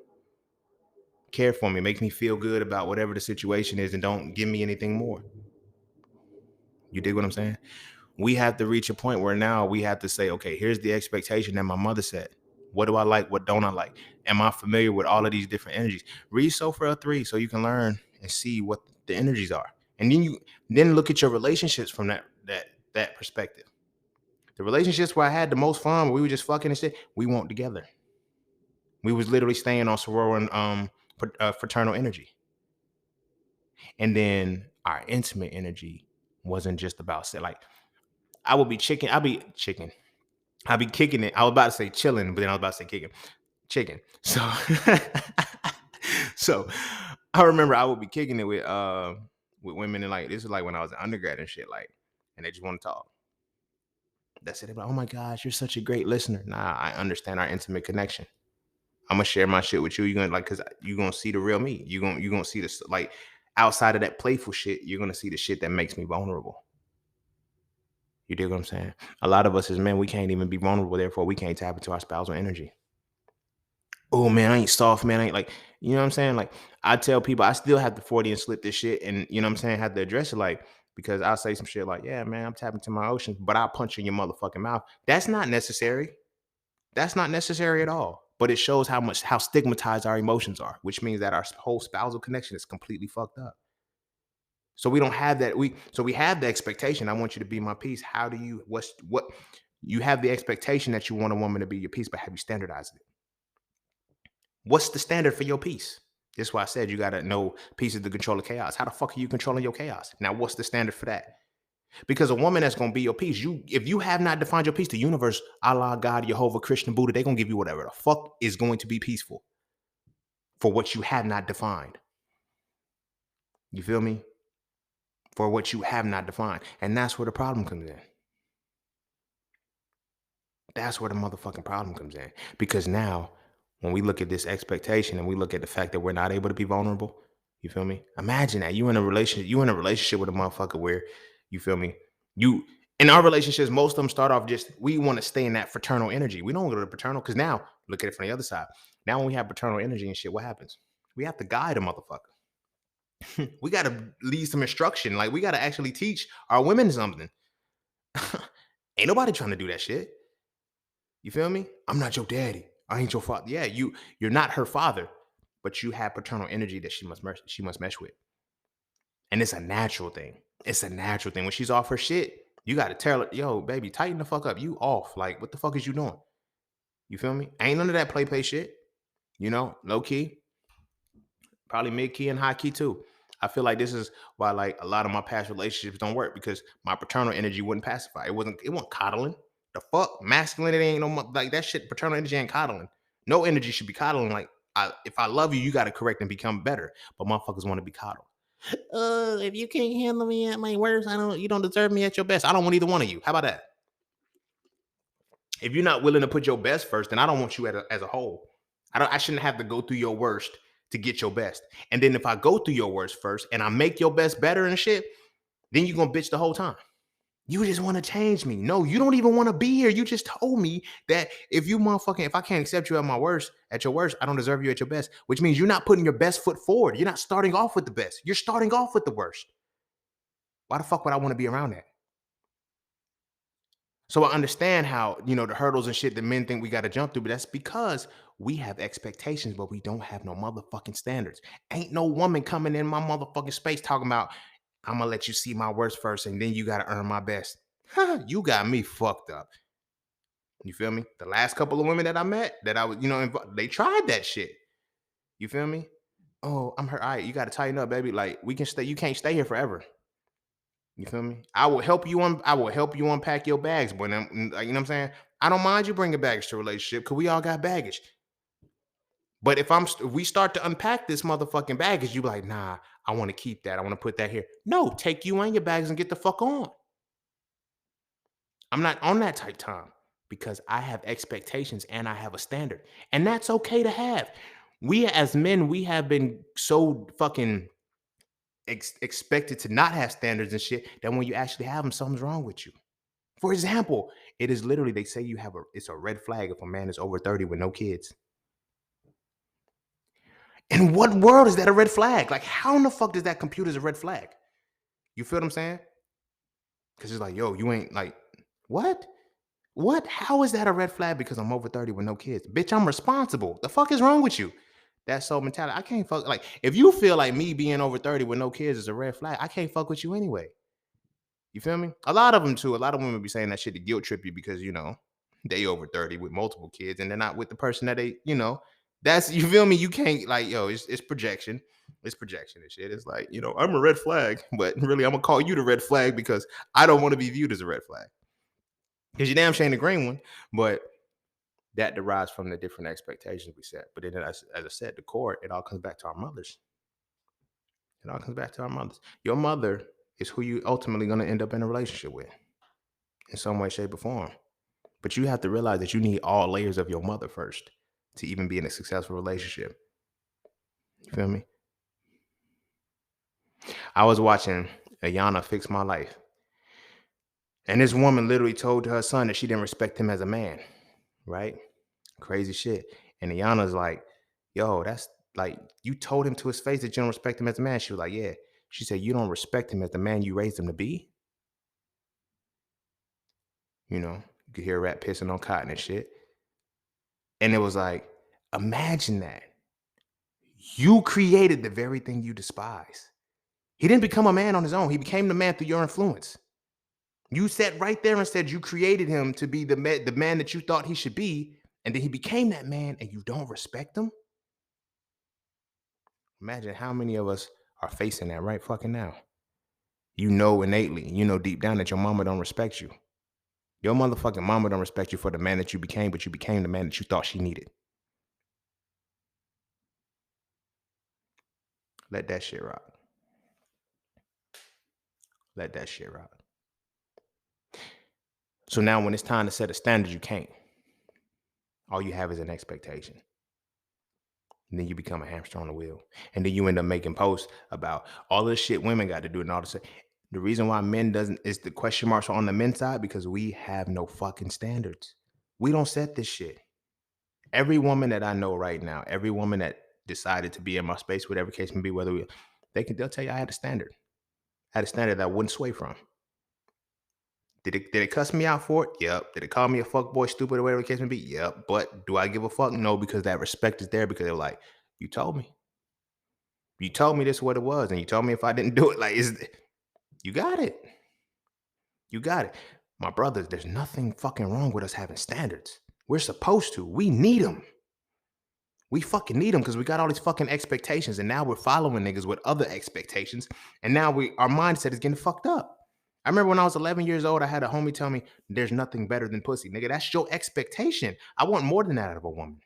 Care for me, make me feel good about whatever the situation is, and don't give me anything more. You dig what I'm saying? We have to reach a point where now we have to say, okay, here's the expectation that my mother said. What do I like? What don't I like? Am I familiar with all of these different energies? Read Frail 3 so you can learn and see what the energies are. And then look at your relationships from that perspective. The relationships where I had the most fun, where we were just fucking and shit, we weren't together. We was literally staying on sorority fraternal energy. And then our intimate energy wasn't just about like I'll be kicking it. I was about to say chilling, but then I was about to say kicking. Chicken. So so I remember I would be kicking it with women, and like this is like when I was an undergrad and shit, like, and they just want to talk. That's it. They're like, oh my gosh, you're such a great listener. Nah, I understand our intimate connection. I'm gonna share my shit with you. You're gonna like, cause you're gonna see the real me. You're gonna see this, like, outside of that playful shit, you're gonna see the shit that makes me vulnerable. You dig what I'm saying? A lot of us as men, we can't even be vulnerable, therefore we can't tap into our spousal energy. Oh man, I ain't soft, man. I ain't like, you know what I'm saying? Like, I tell people I still have to 40 and slip this shit, and you know what I'm saying, have to address it, like, because I'll say some shit like, yeah, man, I'm tapping to my ocean, but I'll punch you in your motherfucking mouth. That's not necessary. That's not necessary at all. But it shows how stigmatized our emotions are, which means that our whole spousal connection is completely fucked up. So we don't have that. We have the expectation. I want you to be my piece. How do you what you have the expectation that you want a woman to be your piece, but have you standardized it? What's the standard for your piece? That's why I said you gotta know pieces to control the chaos. How the fuck are you controlling your chaos? Now, what's the standard for that? Because a woman that's gonna be your piece, if you have not defined your piece, the universe, Allah, God, Jehovah, Christian, Buddha, they're gonna give you whatever the fuck is going to be peaceful for what you have not defined. You feel me? For what you have not defined. And that's where the problem comes in. That's where the motherfucking problem comes in. Because now, when we look at this expectation and we look at the fact that we're not able to be vulnerable, you feel me? Imagine that you in a relationship with a motherfucker where, you feel me? You in our relationships, most of them start off just, we want to stay in that fraternal energy. We don't go to the paternal, because now look at it from the other side. Now when we have paternal energy and shit, what happens? We have to guide a motherfucker. We gotta lead some instruction. Like, we gotta actually teach our women something. Ain't nobody trying to do that shit. You feel me? I'm not your daddy. I ain't your father. Yeah, you're not her father, but you have paternal energy that she must mesh with. And it's a natural thing. It's a natural thing. When she's off her shit, you gotta tell her, yo, baby, tighten the fuck up. You off. Like, what the fuck is you doing? You feel me? Ain't none of that play shit. Low key, probably mid key and high key too. I feel like this is why like a lot of my past relationships don't work because my paternal energy wouldn't pacify. It wasn't coddling. The fuck, masculinity ain't like that shit. Paternal energy ain't coddling. No energy should be coddling. Like if I love you, you got to correct and become better. But motherfuckers want to be coddled. If you can't handle me at my worst, you don't deserve me at your best. I don't want either one of you. How about that? If you're not willing to put your best first, then I don't want you as a whole. I shouldn't have to go through your worst to get your best. And then if I go through your worst first and I make your best better and shit, then you're gonna bitch the whole time. You just want to change me. No, you don't even want to be here. You just told me that if I can't accept you at your worst, I don't deserve you at your best, which means you're not putting your best foot forward. You're not starting off with the best. You're starting off with the worst. Why the fuck would I want to be around that? So I understand how, the hurdles and shit that men think we got to jump through, but that's because we have expectations, but we don't have no motherfucking standards. Ain't no woman coming in my motherfucking space talking about, I'm gonna let you see my worst first and then you got to earn my best. You got me fucked up. You feel me? The last couple of women that I met that I was, they tried that shit. You feel me? Oh, I'm hurt. All right, you got to tighten up, baby. Like we can stay. You can't stay here forever. You feel me? I will help you unpack your bags, but like, you know what I'm saying? I don't mind you bringing baggage to a relationship because we all got baggage. But if we start to unpack this motherfucking baggage, you be like, nah, I want to keep that. I want to put that here. No, take you and your bags and get the fuck on. I'm not on that type time because I have expectations and I have a standard. And that's okay to have. We as men, we have been so fucking expected to not have standards and shit that when you actually have them, something's wrong with you. For example, it is literally, they say it's a red flag if a man is over 30 with no kids. In what world is that a red flag? Like, how in the fuck does that compute as a red flag? You feel what I'm saying? Because it's like, yo, you ain't like, what? What? How is that a red flag because I'm over 30 with no kids? Bitch, I'm responsible. The fuck is wrong with you? That's so mentality. I can't fuck. Like, if you feel like me being over 30 with no kids is a red flag, I can't fuck with you anyway. You feel me? A lot of them too. A lot of women be saying that shit to guilt trip you because they over 30 with multiple kids and they're not with the person that that's, you feel me? You can't, like, yo, it's projection. It's projection and shit. It's like, I'm a red flag, but really I'm gonna call you the red flag because I don't want to be viewed as a red flag. Because you damn shame the green one, but that derives from the different expectations we set. But then as I said, the core, it all comes back to our mothers. It all comes back to our mothers. Your mother is who you ultimately gonna end up in a relationship with in some way, shape, or form. But you have to realize that you need all layers of your mother first to even be in a successful relationship. You feel me? I was watching Ayana Fix My Life. And this woman literally told her son that she didn't respect him as a man, right? Crazy shit. And Ayana's like, yo, that's like, you told him to his face that you don't respect him as a man. She was like, yeah. She said, you don't respect him as the man you raised him to be? You could hear a rat pissing on cotton and shit. And it was like, imagine that. You created the very thing you despise. He didn't become a man on his own. He became the man through your influence. You sat right there and said you created him to be the man that you thought he should be, and then he became that man and you don't respect him? Imagine how many of us are facing that right fucking now. You know innately, deep down that your mama don't respect you. Your motherfucking mama don't respect you for the man that you became, but you became the man that you thought she needed. Let that shit rock. Let that shit rock. So now when it's time to set a standard, you can't. All you have is an expectation. And then you become a hamster on the wheel. And then you end up making posts about all this shit women got to do and all this. The reason why men doesn't is the question marks are on the men's side because we have no fucking standards. We don't set this shit. Every woman that I know right now, every woman that decided to be in my space, whatever case may be, they'll tell you I had a standard. I had a standard that I wouldn't sway from. Did it cuss me out for it? Yep. Did it call me a fuck boy, stupid, or whatever the case may be? Yep. But do I give a fuck? No, because that respect is there because they're like, you told me. You told me this is what it was, and you told me if I didn't do it, like, you got it. You got it. My brothers, there's nothing fucking wrong with us having standards. We're supposed to. We need them. We fucking need them because we got all these fucking expectations, and now we're following niggas with other expectations, and now our mindset is getting fucked up. I remember when I was 11 years old, I had a homie tell me, "There's nothing better than pussy, nigga. That's your expectation. I want more than that out of a woman.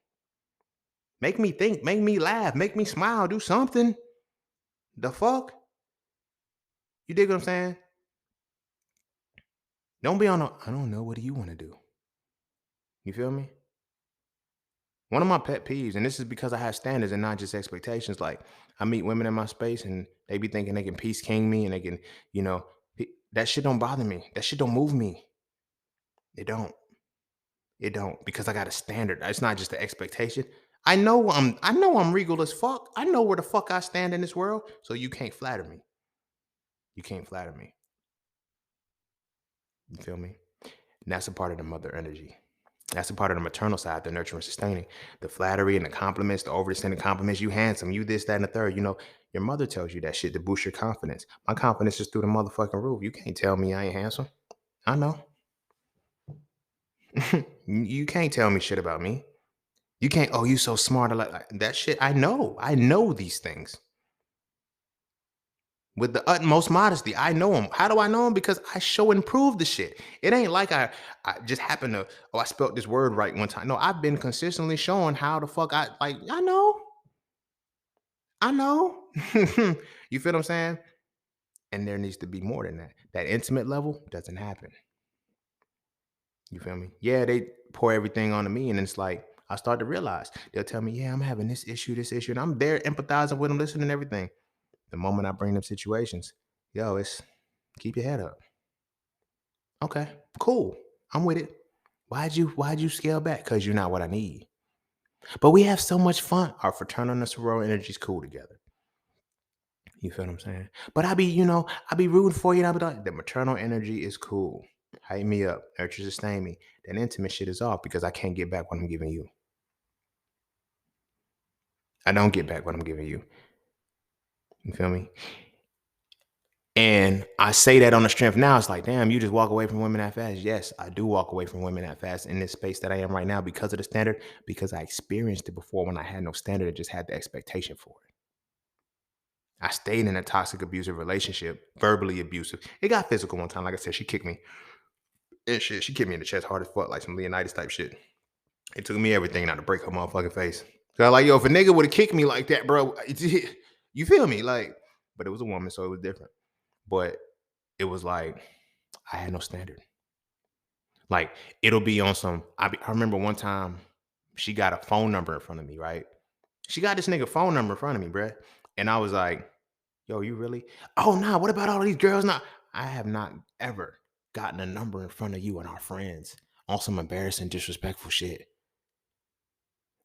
Make me think, make me laugh, make me smile, do something. The fuck? You dig what I'm saying? Don't be on a, I don't know, what do you want to do? You feel me? One of my pet peeves, and this is because I have standards and not just expectations. Like I meet women in my space and they be thinking they can peace king me and they can, you know, that shit don't bother me. That shit don't move me. It don't. It don't because I got a standard. It's not just the expectation. I know I'm regal as fuck. I know where the fuck I stand in this world. So you can't flatter me. You can't flatter me. You feel me? And that's a part of the mother energy. That's a part of the maternal side, the nurturing, sustaining, the flattery and the compliments, the overextended compliments. You handsome, you this, that, and the third. You know, your mother tells you that shit to boost your confidence. My confidence is through the motherfucking roof. You can't tell me I ain't handsome. I know. You can't tell me shit about me. You can't. Oh, you so smart. I like that shit. I know. I know these things with the utmost modesty. I know them. How do I know them? Because I show and prove the shit. It ain't like I just happen to, oh, I spelled this word right one time. No, I've been consistently showing how the fuck I like, I know. I know. You feel what I'm saying? And there needs to be more than that. That intimate level doesn't happen. You feel me? Yeah, they pour everything onto me. And it's like, I start to realize they'll tell me, yeah, I'm having this issue. And I'm there empathizing with them, listening and everything. The moment I bring them situations, yo, it's keep your head up. Okay, cool. I'm with it. Why'd you scale back? Because you're not what I need. But we have so much fun. Our fraternal and sorority energy is cool together. You feel what I'm saying? But I be rooting for you. And I be like, the maternal energy is cool. Hype me up, nurture, sustain me. That intimate shit is off because I can't get back what I'm giving you. I don't get back what I'm giving you. You feel me? And I say that on the strength now. It's like, damn, you just walk away from women that fast. Yes, I do walk away from women that fast in this space that I am right now because of the standard, because I experienced it before when I had no standard. I just had the expectation for it. I stayed in a toxic, abusive relationship, verbally abusive. It got physical one time. Like I said, she kicked me and shit. She kicked me in the chest hard as fuck, like some Leonidas type shit. It took me everything not to break her motherfucking face. So I'm like, yo, if a nigga would have kicked me like that, bro, you feel me? Like, but it was a woman, so it was different. But it was like I had no standard. Like it'll be on some. I remember one time she got a phone number in front of me, right? She got this nigga phone number in front of me, bruh. And I was like, yo, you really? Oh, nah, what about all these girls? Nah, I have not ever gotten a number in front of you and our friends on some embarrassing, disrespectful shit.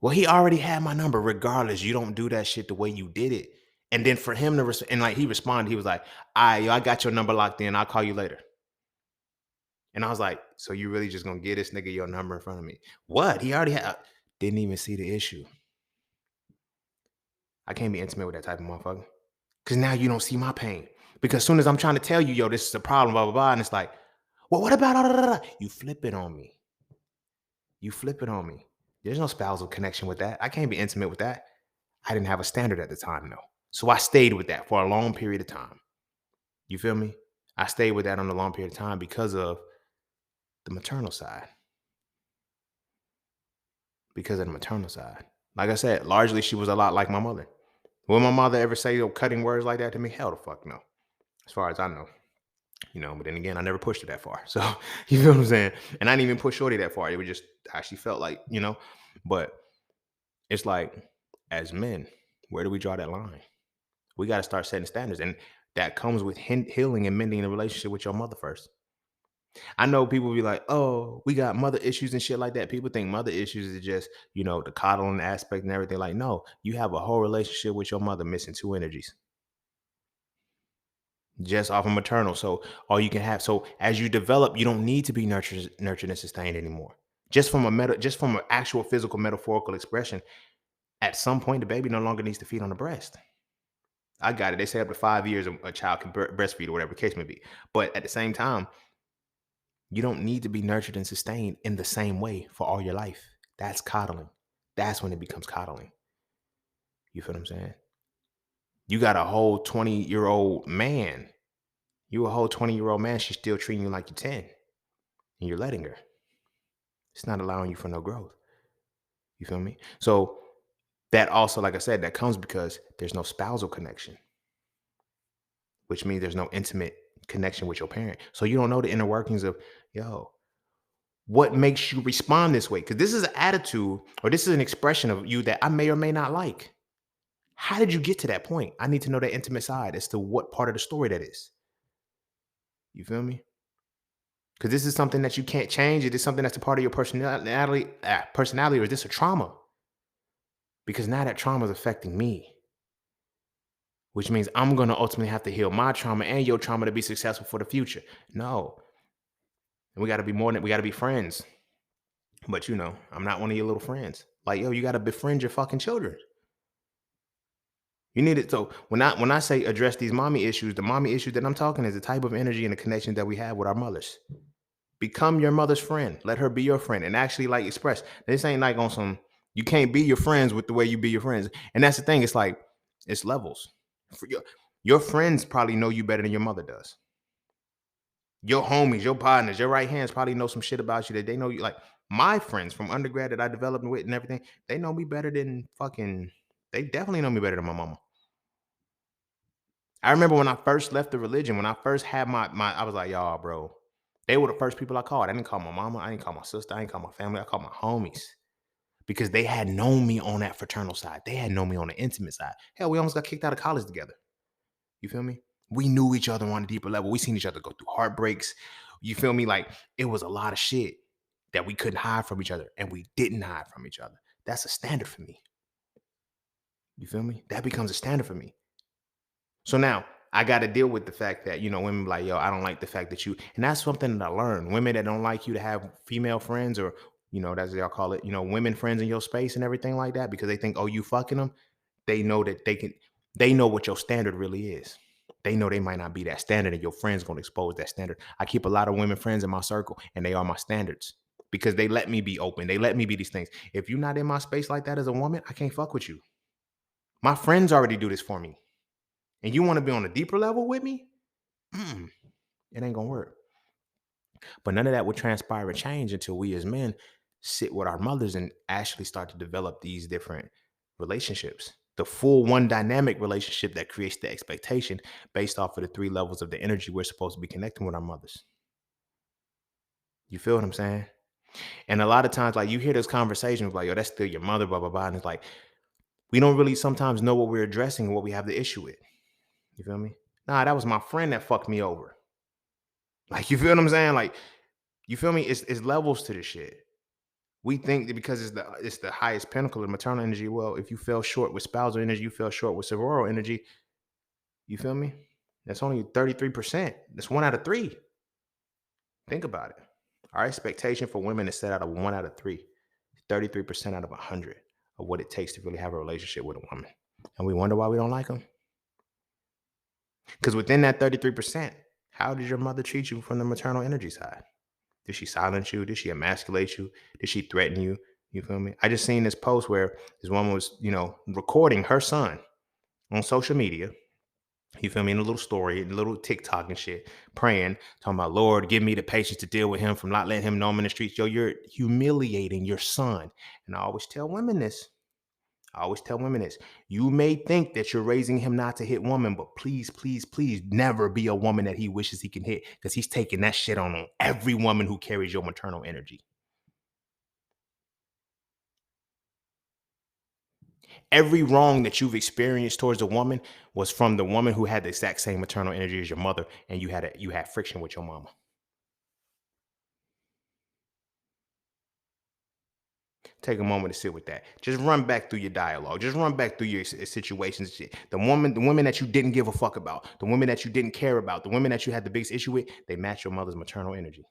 Well, he already had my number regardless. You don't do that shit the way you did it. And then for him to, and like he responded, he was like, all right, yo, I got your number locked in. I'll call you later. And I was like, so you really just gonna get this nigga your number in front of me? What? He already had, didn't even see the issue. I can't be intimate with that type of motherfucker. Cause now you don't see my pain. Because as soon as I'm trying to tell you, yo, this is a problem, blah, blah, blah. And it's like, well, what about you flip it on me. You flip it on me. There's no spousal connection with that. I can't be intimate with that. I didn't have a standard at the time, though. So I stayed with that for a long period of time. You feel me? I stayed with that on a long period of time because of the maternal side. Because of the maternal side. Like I said, largely she was a lot like my mother. Will my mother ever say cutting words like that to me? Hell the fuck no. As far as I know. But then again, I never pushed her that far. So you feel what I'm saying? And I didn't even push Shorty that far. It was just how she felt like. But it's like, as men, where do we draw that line? We got to start setting standards. And that comes with healing and mending the relationship with your mother first. I know people be like, oh, we got mother issues and shit like that. People think mother issues is just, the coddling aspect and everything. Like, no, you have a whole relationship with your mother missing two energies just off of maternal. So all you can have. So as you develop, you don't need to be nurtured and sustained anymore. Just from an actual physical metaphorical expression, at some point the baby no longer needs to feed on the breast. I got it. They say up to 5 years a child can breastfeed or whatever the case may be. But at the same time, You don't need to be nurtured and sustained in the same way for all your life. That's coddling. That's when it becomes coddling. You feel what I'm saying? You got a whole 20-year-old man. You a whole 20-year-old man. She's still treating you like you're 10 and you're letting her. It's not allowing you for no growth. You feel me? So that also, like I said, that comes because there's no spousal connection, which means there's no intimate connection with your parent. So you don't know the inner workings of, yo, what makes you respond this way? Because this is an attitude or this is an expression of you that I may or may not like. How did you get to that point? I need to know that intimate side as to what part of the story that is. You feel me? Because this is something that you can't change. It is something that's a part of your personality, or is this a trauma? Because now that trauma is affecting me, which means I'm going to ultimately have to heal my trauma and your trauma to be successful for the future. No, and we got to be more than we got to be friends. But I'm not one of your little friends. Like, yo, you got to befriend your fucking children. You need it. So when I say address these mommy issues, the mommy issues that I'm talking is the type of energy and the connection that we have with our mothers. Become your mother's friend. Let her be your friend and actually like express. This ain't like on some, you can't be your friends with the way you be your friends. And that's the thing. It's like, it's levels. For your friends probably know you better than your mother does. Your homies, your partners, your right hands probably know some shit about you that they know you. Like my friends from undergrad that I developed with and everything, they know me better than fucking, they definitely know me better than my mama. I remember when I first left the religion, when I first had I was like, y'all, bro. They were the first people I called. I didn't call my mama. I didn't call my sister. I didn't call my family. I called my homies because they had known me on that fraternal side. They had known me on the intimate side. Hell, we almost got kicked out of college together. You feel me? We knew each other on a deeper level. We seen each other go through heartbreaks. You feel me? Like it was a lot of shit that we couldn't hide from each other, and we didn't hide from each other. That's a standard for me. You feel me? That becomes a standard for me. So now I got to deal with the fact that, women be like, yo, I don't like the fact that you, and that's something that I learned. Women that don't like you to have female friends or, that's what y'all call it, women friends in your space and everything like that because they think, oh, you fucking them. They know that they know what your standard really is. They know they might not be that standard and your friends going to expose that standard. I keep a lot of women friends in my circle and they are my standards because they let me be open. They let me be these things. If you're not in my space like that as a woman, I can't fuck with you. My friends already do this for me. And you want to be on a deeper level with me? It ain't gonna work. But none of that would transpire or change until we as men sit with our mothers and actually start to develop these different relationships. The full one dynamic relationship that creates the expectation based off of the three levels of the energy we're supposed to be connecting with our mothers. You feel what I'm saying? And a lot of times, like you hear those conversations like, yo, that's still your mother, blah, blah, blah. And it's like, we don't really sometimes know what we're addressing and what we have the issue with. You feel me? Nah, that was my friend that fucked me over. Like, you feel what I'm saying? Like, you feel me? It's levels to this shit. We think that because it's the highest pinnacle of maternal energy. Well, if you fell short with spousal energy, you fell short with sororal energy. You feel me? That's only 33%. That's 1 out of 3. Think about it. Our expectation for women is set out of 1 out of 3. 33% out of 100 of what it takes to really have a relationship with a woman. And we wonder why we don't like them. Because within that 33%, how did your mother treat you from the maternal energy side? Did she silence you? Did she emasculate you? Did she threaten you? You feel me? I just seen this post where this woman was, recording her son on social media. You feel me? In a little story, a little TikTok and shit, praying, talking about, Lord, give me the patience to deal with him from not letting him know I'm in the streets. Yo, you're humiliating your son. And I always tell women this. You may think that you're raising him not to hit women, but please, please, please never be a woman that he wishes he can hit because he's taking that shit on every woman who carries your maternal energy. Every wrong that you've experienced towards a woman was from the woman who had the exact same maternal energy as your mother, and you had friction with your mama. Take a moment to sit with that. Just run back through your dialogue. Just run back through your situations. The women that you didn't give a fuck about, the women that you didn't care about, the women that you had the biggest issue with, they match your mother's maternal energy.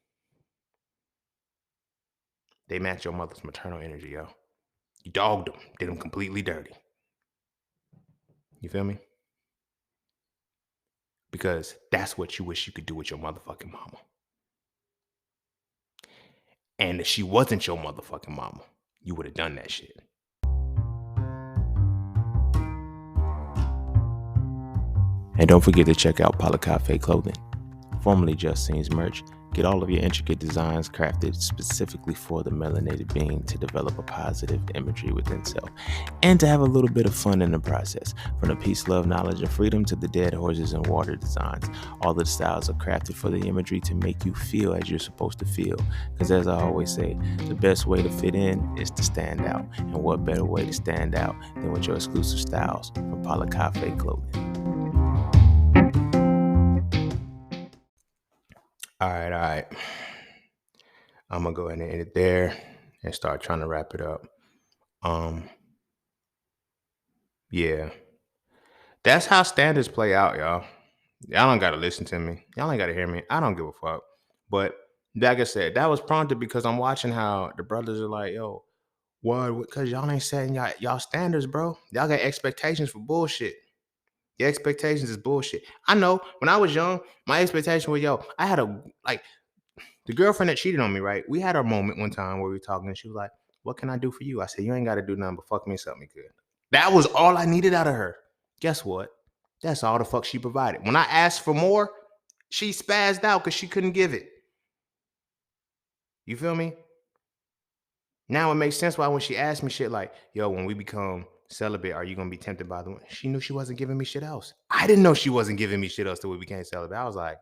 They match your mother's maternal energy, yo. You dogged them, did them completely dirty. You feel me? Because that's what you wish you could do with your motherfucking mama. And if she wasn't your motherfucking mama, you would have done that shit. And don't forget to check out Cafe Clothing, formerly Just Scenes merch. Get all of your intricate designs crafted specifically for the melanated being to develop a positive imagery within self and to have a little bit of fun in the process. From the peace, love, knowledge, and freedom to the dead horses and water designs, all of the styles are crafted for the imagery to make you feel as you're supposed to feel. Because as I always say, the best way to fit in is to stand out. And what better way to stand out than with your exclusive styles from Cafe Clothing. All right. I'm gonna go ahead and end it there and start trying to wrap it up. Um, yeah, that's how standards play out, y'all. Y'all don't gotta listen to me. Y'all ain't gotta hear me. I don't give a fuck. But like I said, that was prompted because I'm watching how the brothers are like, yo, what? Because y'all ain't setting y'all standards, bro. Y'all got expectations for bullshit. Your expectations is bullshit. I know when I was young, my expectation was, yo, I had a like the girlfriend that cheated on me, right? We had our moment one time where we were talking and she was like, what can I do for you? I said, you ain't got to do nothing but fuck me and something me good. That was all I needed out of her. Guess what? That's all the fuck she provided. When I asked for more, she spazzed out because she couldn't give it. You feel me? Now it makes sense why when she asked me shit like, yo, when we become celibate, are you going to be tempted by the one? She knew she wasn't giving me shit else. I didn't know she wasn't giving me shit else till we became celibate. I was like,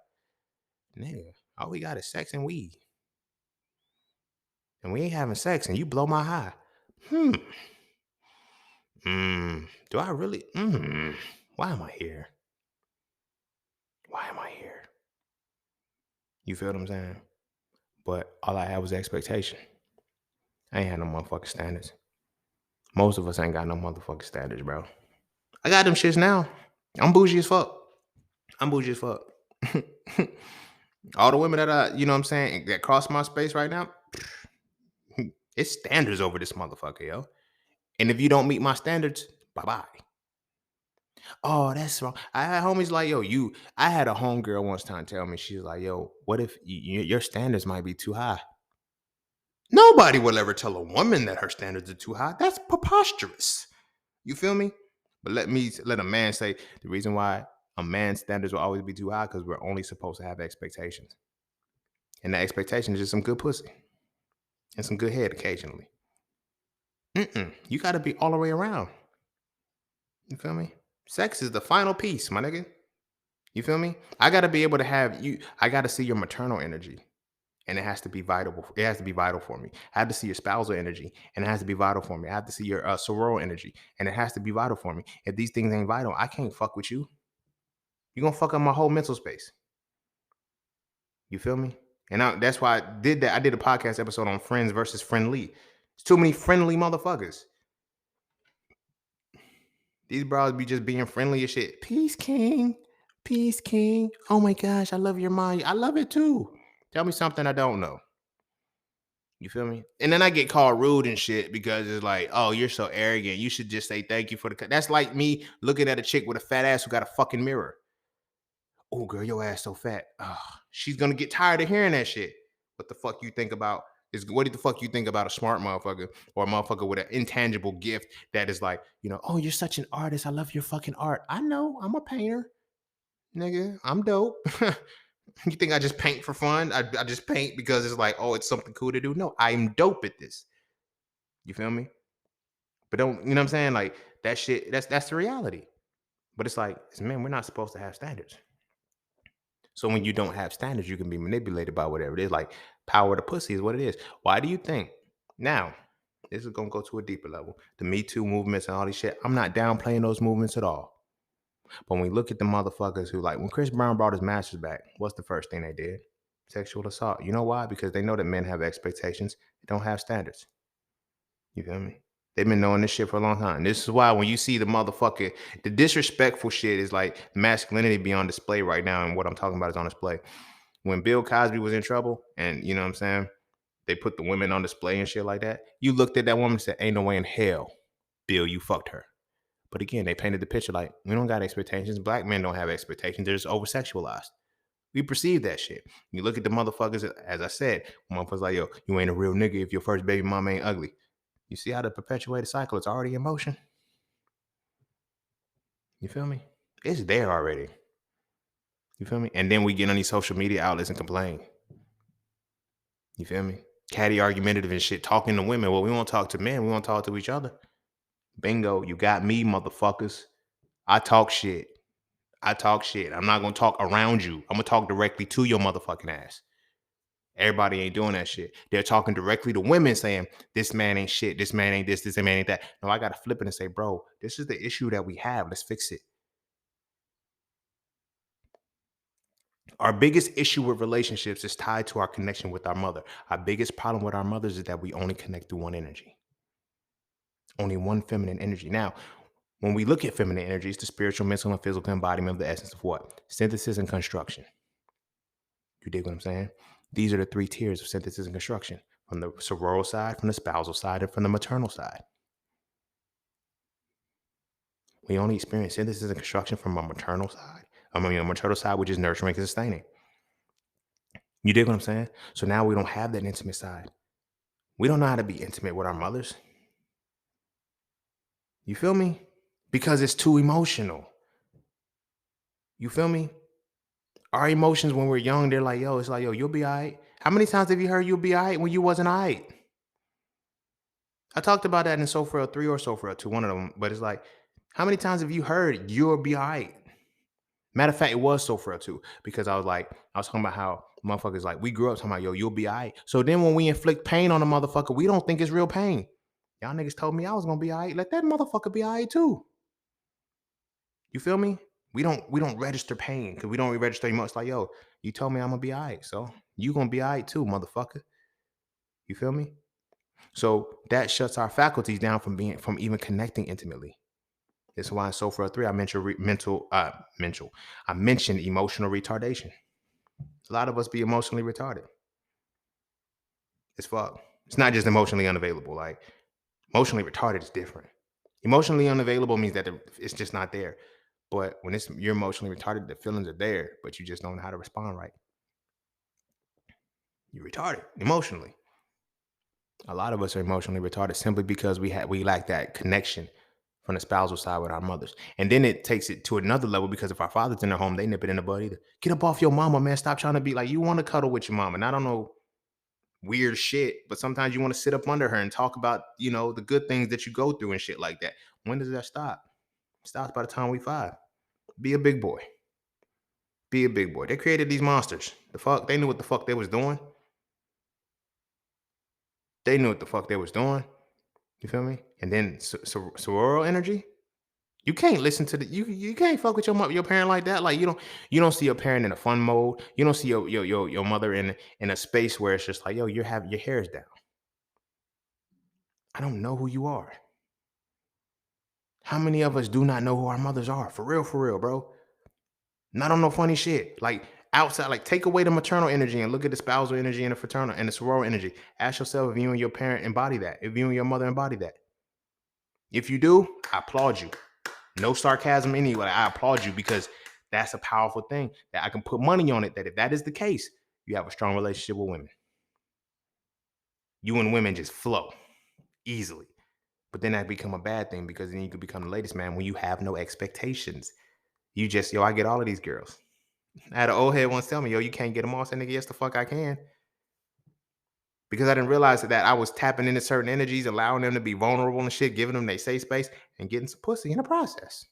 nigga, all we got is sex and weed. And we ain't having sex and you blow my high. Do I really? Why am I here? Why am I here? You feel what I'm saying? But all I had was expectation. I ain't had no motherfucking standards. Most of us ain't got no motherfucking standards, bro. I got them shits now. I'm bougie as fuck. I'm bougie as fuck. All the women that you know what I'm saying, that cross my space right now, it's standards over this motherfucker, yo. And if you don't meet my standards, bye-bye. Oh, that's wrong. I had homies like, yo, I had a homegirl once time tell me, she was like, yo, what if your standards might be too high? Nobody will ever tell a woman that her standards are too high. That's preposterous. You feel me? But let a man say the reason why a man's standards will always be too high because we're only supposed to have expectations. And the expectation is just some good pussy and some good head occasionally. You got to be all the way around. You feel me? Sex is the final piece, my nigga. You feel me? I got to be able to have you. I got to see your maternal energy. And it has to be vital. It has to be vital for me. I have to see your spousal energy, and it has to be vital for me. I have to see your sororal energy, and it has to be vital for me. If these things ain't vital, I can't fuck with you. You're gonna fuck up my whole mental space. You feel me? And that's why I did that. I did a podcast episode on friends versus friendly. It's too many friendly motherfuckers. These bros be just being friendly as shit. Peace, king. Peace, king. Oh my gosh, I love your mind. I love it too. Tell me something I don't know. You feel me? And then I get called rude and shit because it's like, oh, you're so arrogant. You should just say thank you for the. That's like me looking at a chick with a fat ass who got a fucking mirror. Oh, girl, your ass so fat. She's gonna get tired of hearing that shit. What the fuck you think about is what the fuck you think about a smart motherfucker or a motherfucker with an intangible gift that is like, oh, you're such an artist. I love your fucking art. I know, I'm a painter, nigga. I'm dope. You think I just paint for fun? I just paint because it's like, oh, it's something cool to do. No, I'm dope at this. You feel me? But don't, you know what I'm saying? Like that shit, that's the reality. But it's like, as men, we're not supposed to have standards. So when you don't have standards, you can be manipulated by whatever it is. Like power to pussy is what it is. Why do you think? Now, this is gonna go to a deeper level. The Me Too movements and all this shit. I'm not downplaying those movements at all. But when we look at the motherfuckers who, like, when Chris Brown brought his masters back, what's the first thing they did? Sexual assault. You know why? Because they know that men have expectations. They don't have standards. You feel me? They've been knowing this shit for a long time. This is why when you see the disrespectful shit is like masculinity be on display right now. And what I'm talking about is on display. When Bill Cosby was in trouble and, you know what I'm saying, they put the women on display and shit like that. You looked at that woman and said, ain't no way in hell, Bill, you fucked her. But again, they painted the picture like, we don't got expectations. Black men don't have expectations. They're just over-sexualized. We perceive that shit. You look at the motherfuckers, as I said, motherfuckers like, yo, you ain't a real nigga if your first baby mama ain't ugly. You see how the perpetuated cycle is already in motion? You feel me? It's there already. You feel me? And then we get on these social media outlets and complain. You feel me? Catty argumentative and shit, talking to women. Well, we won't talk to men. We won't talk to each other. Bingo. You got me, motherfuckers. I talk shit. I talk shit. I'm not going to talk around you. I'm going to talk directly to your motherfucking ass. Everybody ain't doing that shit. They're talking directly to women saying, this man ain't shit. This man ain't this. This man ain't that. No, I got to flip it and say, bro, this is the issue that we have. Let's fix it. Our biggest issue with relationships is tied to our connection with our mother. Our biggest problem with our mothers is that we only connect through one energy, only one feminine energy. Now, when we look at feminine energy, it's the spiritual, mental, and physical embodiment of the essence of what? Synthesis and construction. You dig what I'm saying? These are the three tiers of synthesis and construction, from the sororal side, from the spousal side, and from the maternal side. We only experience synthesis and construction from our maternal side. Our maternal side, which is nurturing and sustaining. You dig what I'm saying? So now we don't have that intimate side. We don't know how to be intimate with our mothers. You feel me? Because it's too emotional. You feel me? Our emotions when we're young, they're like, yo, it's like, yo, you'll be all right. How many times have you heard you'll be all right when you wasn't all right? I talked about that in So Frail 3 or So Frail 2, one of them. But it's like, how many times have you heard you'll be all right? Matter of fact, it was So Frail 2, because I was talking about how motherfuckers, like, we grew up talking about, yo, you'll be all right. So then when we inflict pain on a motherfucker, we don't think it's real pain. Y'all niggas told me I was gonna be all right. Let that motherfucker be all right too. You feel me? We don't register pain because we don't register emotions. Like, yo, you told me I'm gonna be all right, so you gonna be all right too, motherfucker. You feel me? So that shuts our faculties down from even connecting intimately. That's why in So Far 3 I mentioned I mentioned emotional retardation. A lot of us be emotionally retarded. It's fuck. It's not just emotionally unavailable. Like, emotionally retarded is different. Emotionally unavailable means that it's just not there. But when you're emotionally retarded, the feelings are there, but you just don't know how to respond right. You're retarded emotionally. A lot of us are emotionally retarded simply because we lack that connection from the spousal side with our mothers. And then it takes it to another level, because if our father's in the home, they nip it in the bud either. Get up off your mama, man. Stop trying to be like, you want to cuddle with your mama. And I don't know, weird shit, but sometimes you want to sit up under her and talk about, the good things that you go through and shit like that. When does that stop? It stops by the time we 5. Be a big boy. Be a big boy. They created these monsters. The fuck? They knew what the fuck they was doing. They knew what the fuck they was doing. You feel me? And then sororal energy. You can't listen to you can't fuck with your parent like that. Like, you don't see your parent in a fun mode. You don't see your mother in a space where it's just like, yo, you have your hair's down. I don't know who you are. How many of us do not know who our mothers are? For real, bro. Not on no funny shit. Like, outside, like, take away the maternal energy and look at the spousal energy and the fraternal and the sororal energy. Ask yourself if you and your parent embody that. If you and your mother embody that. If you do, I applaud you. No sarcasm anyway. I applaud you, because that's a powerful thing that I can put money on it, that if that is the case, you have a strong relationship with women. You and women just flow easily. But then that become a bad thing, because then you could become the latest man when you have no expectations. You just, yo, I get all of these girls. I had an old head once tell me, yo, you can't get them all. I said, nigga, yes, the fuck I can. Because I didn't realize that I was tapping into certain energies, allowing them to be vulnerable and shit, giving them their safe space, and getting some pussy in the process.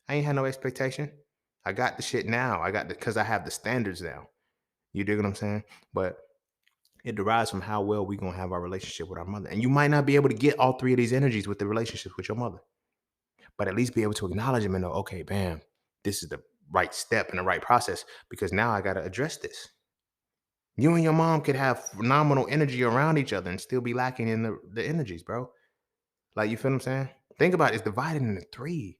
I ain't had no expectation. I got the shit now. Because I have the standards now. You dig what I'm saying? But it derives from how well we gonna have our relationship with our mother. And you might not be able to get all three of these energies with the relationships with your mother, but at least be able to acknowledge them and know, okay, bam, this is the right step and the right process, because now I gotta address this. You and your mom could have phenomenal energy around each other and still be lacking in the energies, bro. Like, you feel what I'm saying? Think about it. It's divided into 3.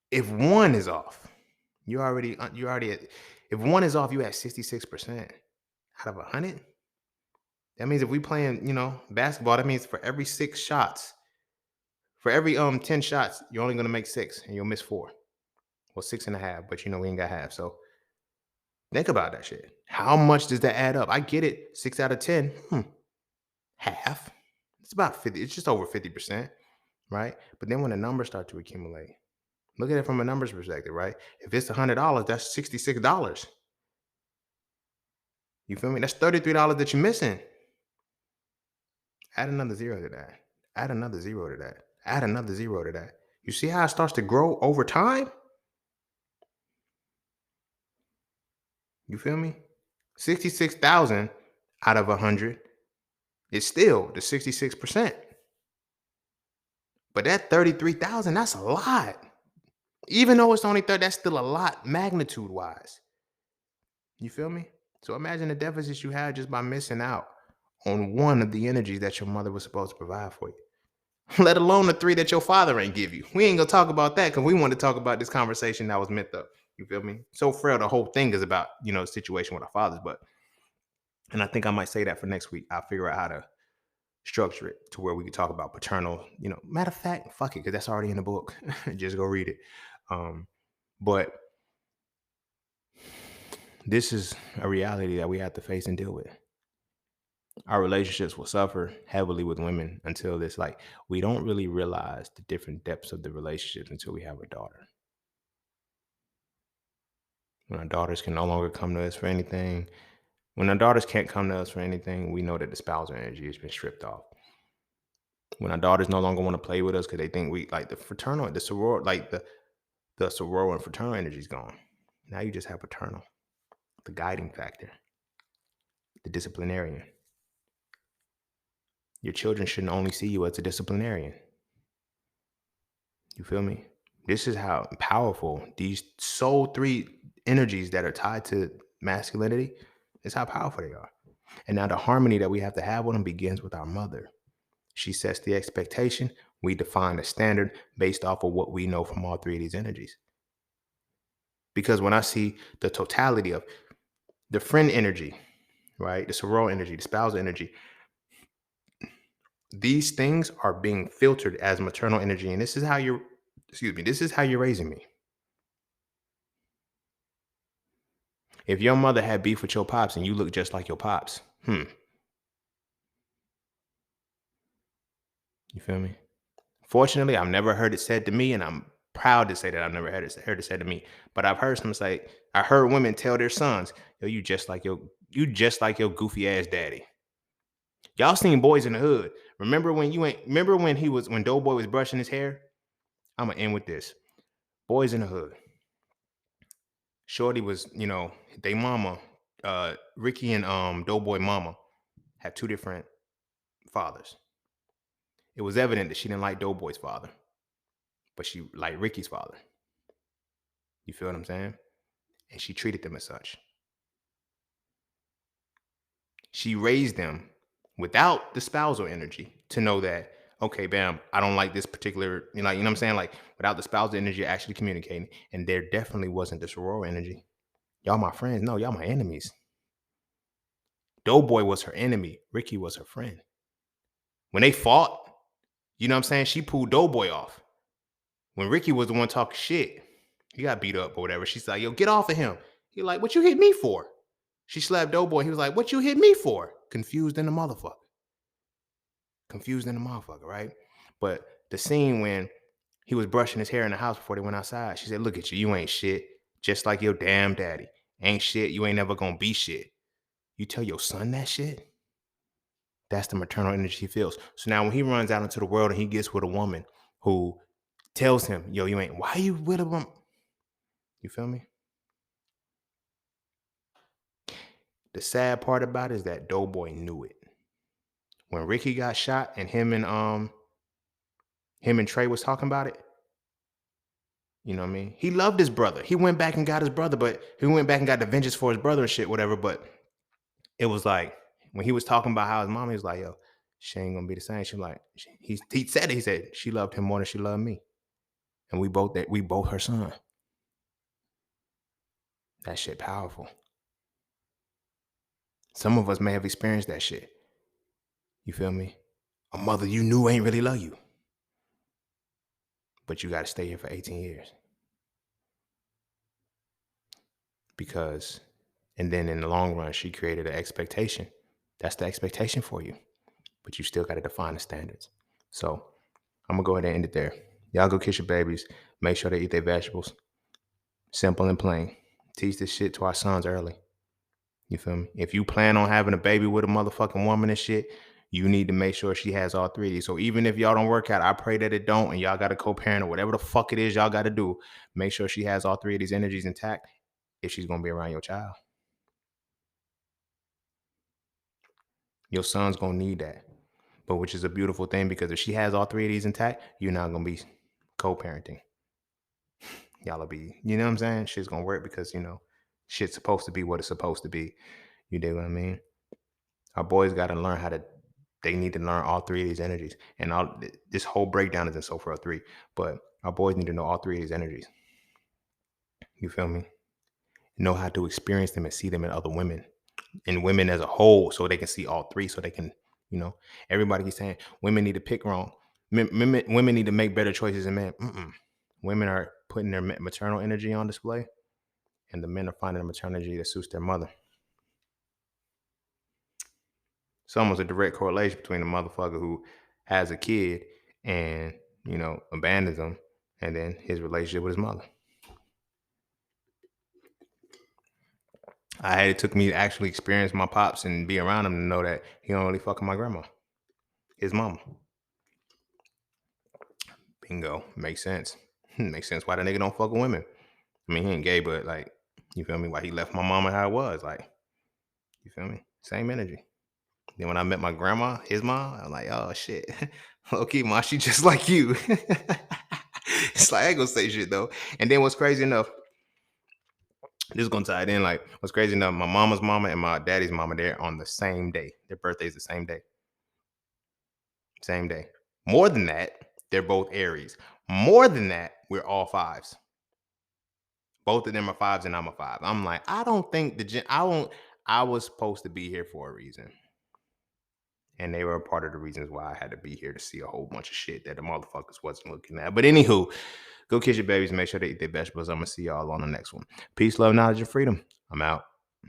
If one is off, if one is off, you at 66% out of 100. That means if we playing, basketball, that means for every 6 shots, for every 10 shots, you're only gonna make 6 and you'll miss 4. Well, 6.5, but we ain't got half. So Think about that shit. How much does that add up? I get it. 6 out of 10. Half. It's about 50. It's just over 50%, right? But then when the numbers start to accumulate, look at it from a numbers perspective, right? If it's $100, that's $66. You feel me? That's $33 that you're missing. Add another zero to that. Add another zero to that. Add another zero to that. You see how it starts to grow over time? You feel me? 66,000 out of 100 is still the 66%. But that 33,000, that's a lot. Even though it's only 30, that's still a lot magnitude wise. You feel me? So imagine the deficits you had just by missing out on one of the energies that your mother was supposed to provide for you. Let alone the three that your father ain't give you. We ain't gonna talk about that because we want to talk about this conversation that was meant up. You feel me? So frail. The whole thing is about the situation with our fathers, but and I think I might say that for next week. I'll figure out how to structure it to where we can talk about paternal. Matter of fact, fuck it, because that's already in the book. Just go read it. But this is a reality that we have to face and deal with. Our relationships will suffer heavily with women until it's like we don't really realize the different depths of the relationships until we have a daughter. When our daughters can no longer come to us for anything, when our daughters can't come to us for anything, we know that the spousal energy has been stripped off. When our daughters no longer want to play with us because they think we like the fraternal, the soror, like the soror and fraternal energy is gone. Now you just have paternal, the guiding factor, the disciplinarian. Your children shouldn't only see you as a disciplinarian. You feel me? This is how powerful these soul three energies that are tied to masculinity is how powerful they are. And now the harmony that we have to have with them begins with our mother. She sets the expectation. We define a standard based off of what we know from all three of these energies. Because when I see the totality of the friend energy, right, the soror energy, the spousal energy, these things are being filtered as maternal energy. And this is how this is how you're raising me. If your mother had beef with your pops and you look just like your pops, you feel me? Fortunately, I've never heard it said to me, and I'm proud to say that I've never heard it said to me. But I've heard some say, I heard women tell their sons, "Yo, you just like your goofy ass daddy." Y'all seen Boys in the Hood? Remember when Doughboy was brushing his hair? I'm gonna end with this. Boys in the Hood. Shorty was, they mama, Ricky and Doughboy mama had two different fathers. It was evident that she didn't like Doughboy's father, but she liked Ricky's father. You feel what I'm saying? And she treated them as such. She raised them without the spousal energy to know that, okay, bam, I don't like this particular, you know what I'm saying? Like without the spousal energy actually communicating. And there definitely wasn't the soror energy. Y'all my friends. No, y'all my enemies. Doughboy was her enemy. Ricky was her friend. When they fought, you know what I'm saying? She pulled Doughboy off. When Ricky was the one talking shit, he got beat up or whatever. She's like, yo, get off of him. He like, what you hit me for? She slapped Doughboy. He was like, what you hit me for? Confused in the motherfucker. Confused in the motherfucker, right? But the scene when he was brushing his hair in the house before they went outside, she said, look at you. You ain't shit. Just like your damn daddy. Ain't shit. You ain't never gonna be shit. You tell your son that shit? That's the maternal energy he feels. So now when he runs out into the world and he gets with a woman who tells him, yo, you ain't, why you with a woman? You feel me? The sad part about it is that Doughboy knew it. When Ricky got shot and him and Trey was talking about it, you know what I mean? He loved his brother. He went back and got his brother, but he went back and got the vengeance for his brother and shit, whatever. But it was like when he was talking about how his mom, he was like, yo, she ain't gonna be the same. She like, he said it. He said she loved him more than she loved me. And we both her son. That shit powerful. Some of us may have experienced that shit. You feel me? A mother you knew ain't really love you. But you got to stay here for 18 years. Because And then in the long run, she created an expectation. That's the expectation for you. But you still got to define the standards. So I'm going to go ahead and end it there. Y'all go kiss your babies. Make sure they eat their vegetables. Simple and plain. Teach this shit to our sons early. You feel me? If you plan on having a baby with a motherfucking woman and shit, you need to make sure she has all three of these. So even if y'all don't work out, I pray that it don't, and y'all got a co-parent or whatever the fuck it is y'all got to do, make sure she has all three of these energies intact if she's going to be around your child. Your son's going to need that. But which is a beautiful thing, because if she has all three of these intact, you're not going to be co-parenting. Y'all will be, you know what I'm saying? Shit's going to work because, shit's supposed to be what it's supposed to be. You dig what I mean? Our boys got to learn they need to learn all three of these energies. And this whole breakdown is in So Frail 3, but our boys need to know all three of these energies. You feel me? Know how to experience them and see them in other women and women as a whole, so they can see all three, so they can, everybody keeps saying women need to pick wrong. Women need to make better choices than men. Women are putting their maternal energy on display, and the men are finding a maternal energy that suits their mother. It's almost a direct correlation between a motherfucker who has a kid and, abandons them, and then his relationship with his mother. It took me to actually experience my pops and be around him to know that he don't really fuck with my grandma, his mama. Bingo. Makes sense. Makes sense why the nigga don't fuck with women. I mean, he ain't gay, but like, you feel me? Why he left my mama how it was. Like, you feel me? Same energy. Then when I met my grandma, his mom, I'm like, oh shit. Low-key, ma, she just like you. It's like, I ain't gonna say shit though. And then what's crazy enough, this is gonna tie it in. Like, what's crazy enough, my mama's mama and my daddy's mama, they're on the same day. Their birthday's the same day. Same day. More than that, they're both Aries. More than that, we're all fives. Both of them are fives and I'm a five. I'm like, I don't think I was supposed to be here for a reason. And they were a part of the reasons why I had to be here, to see a whole bunch of shit that the motherfuckers wasn't looking at. But anywho, go kiss your babies. Make sure they eat their vegetables. I'm going to see y'all on the next one. Peace, love, knowledge, and freedom. I'm out.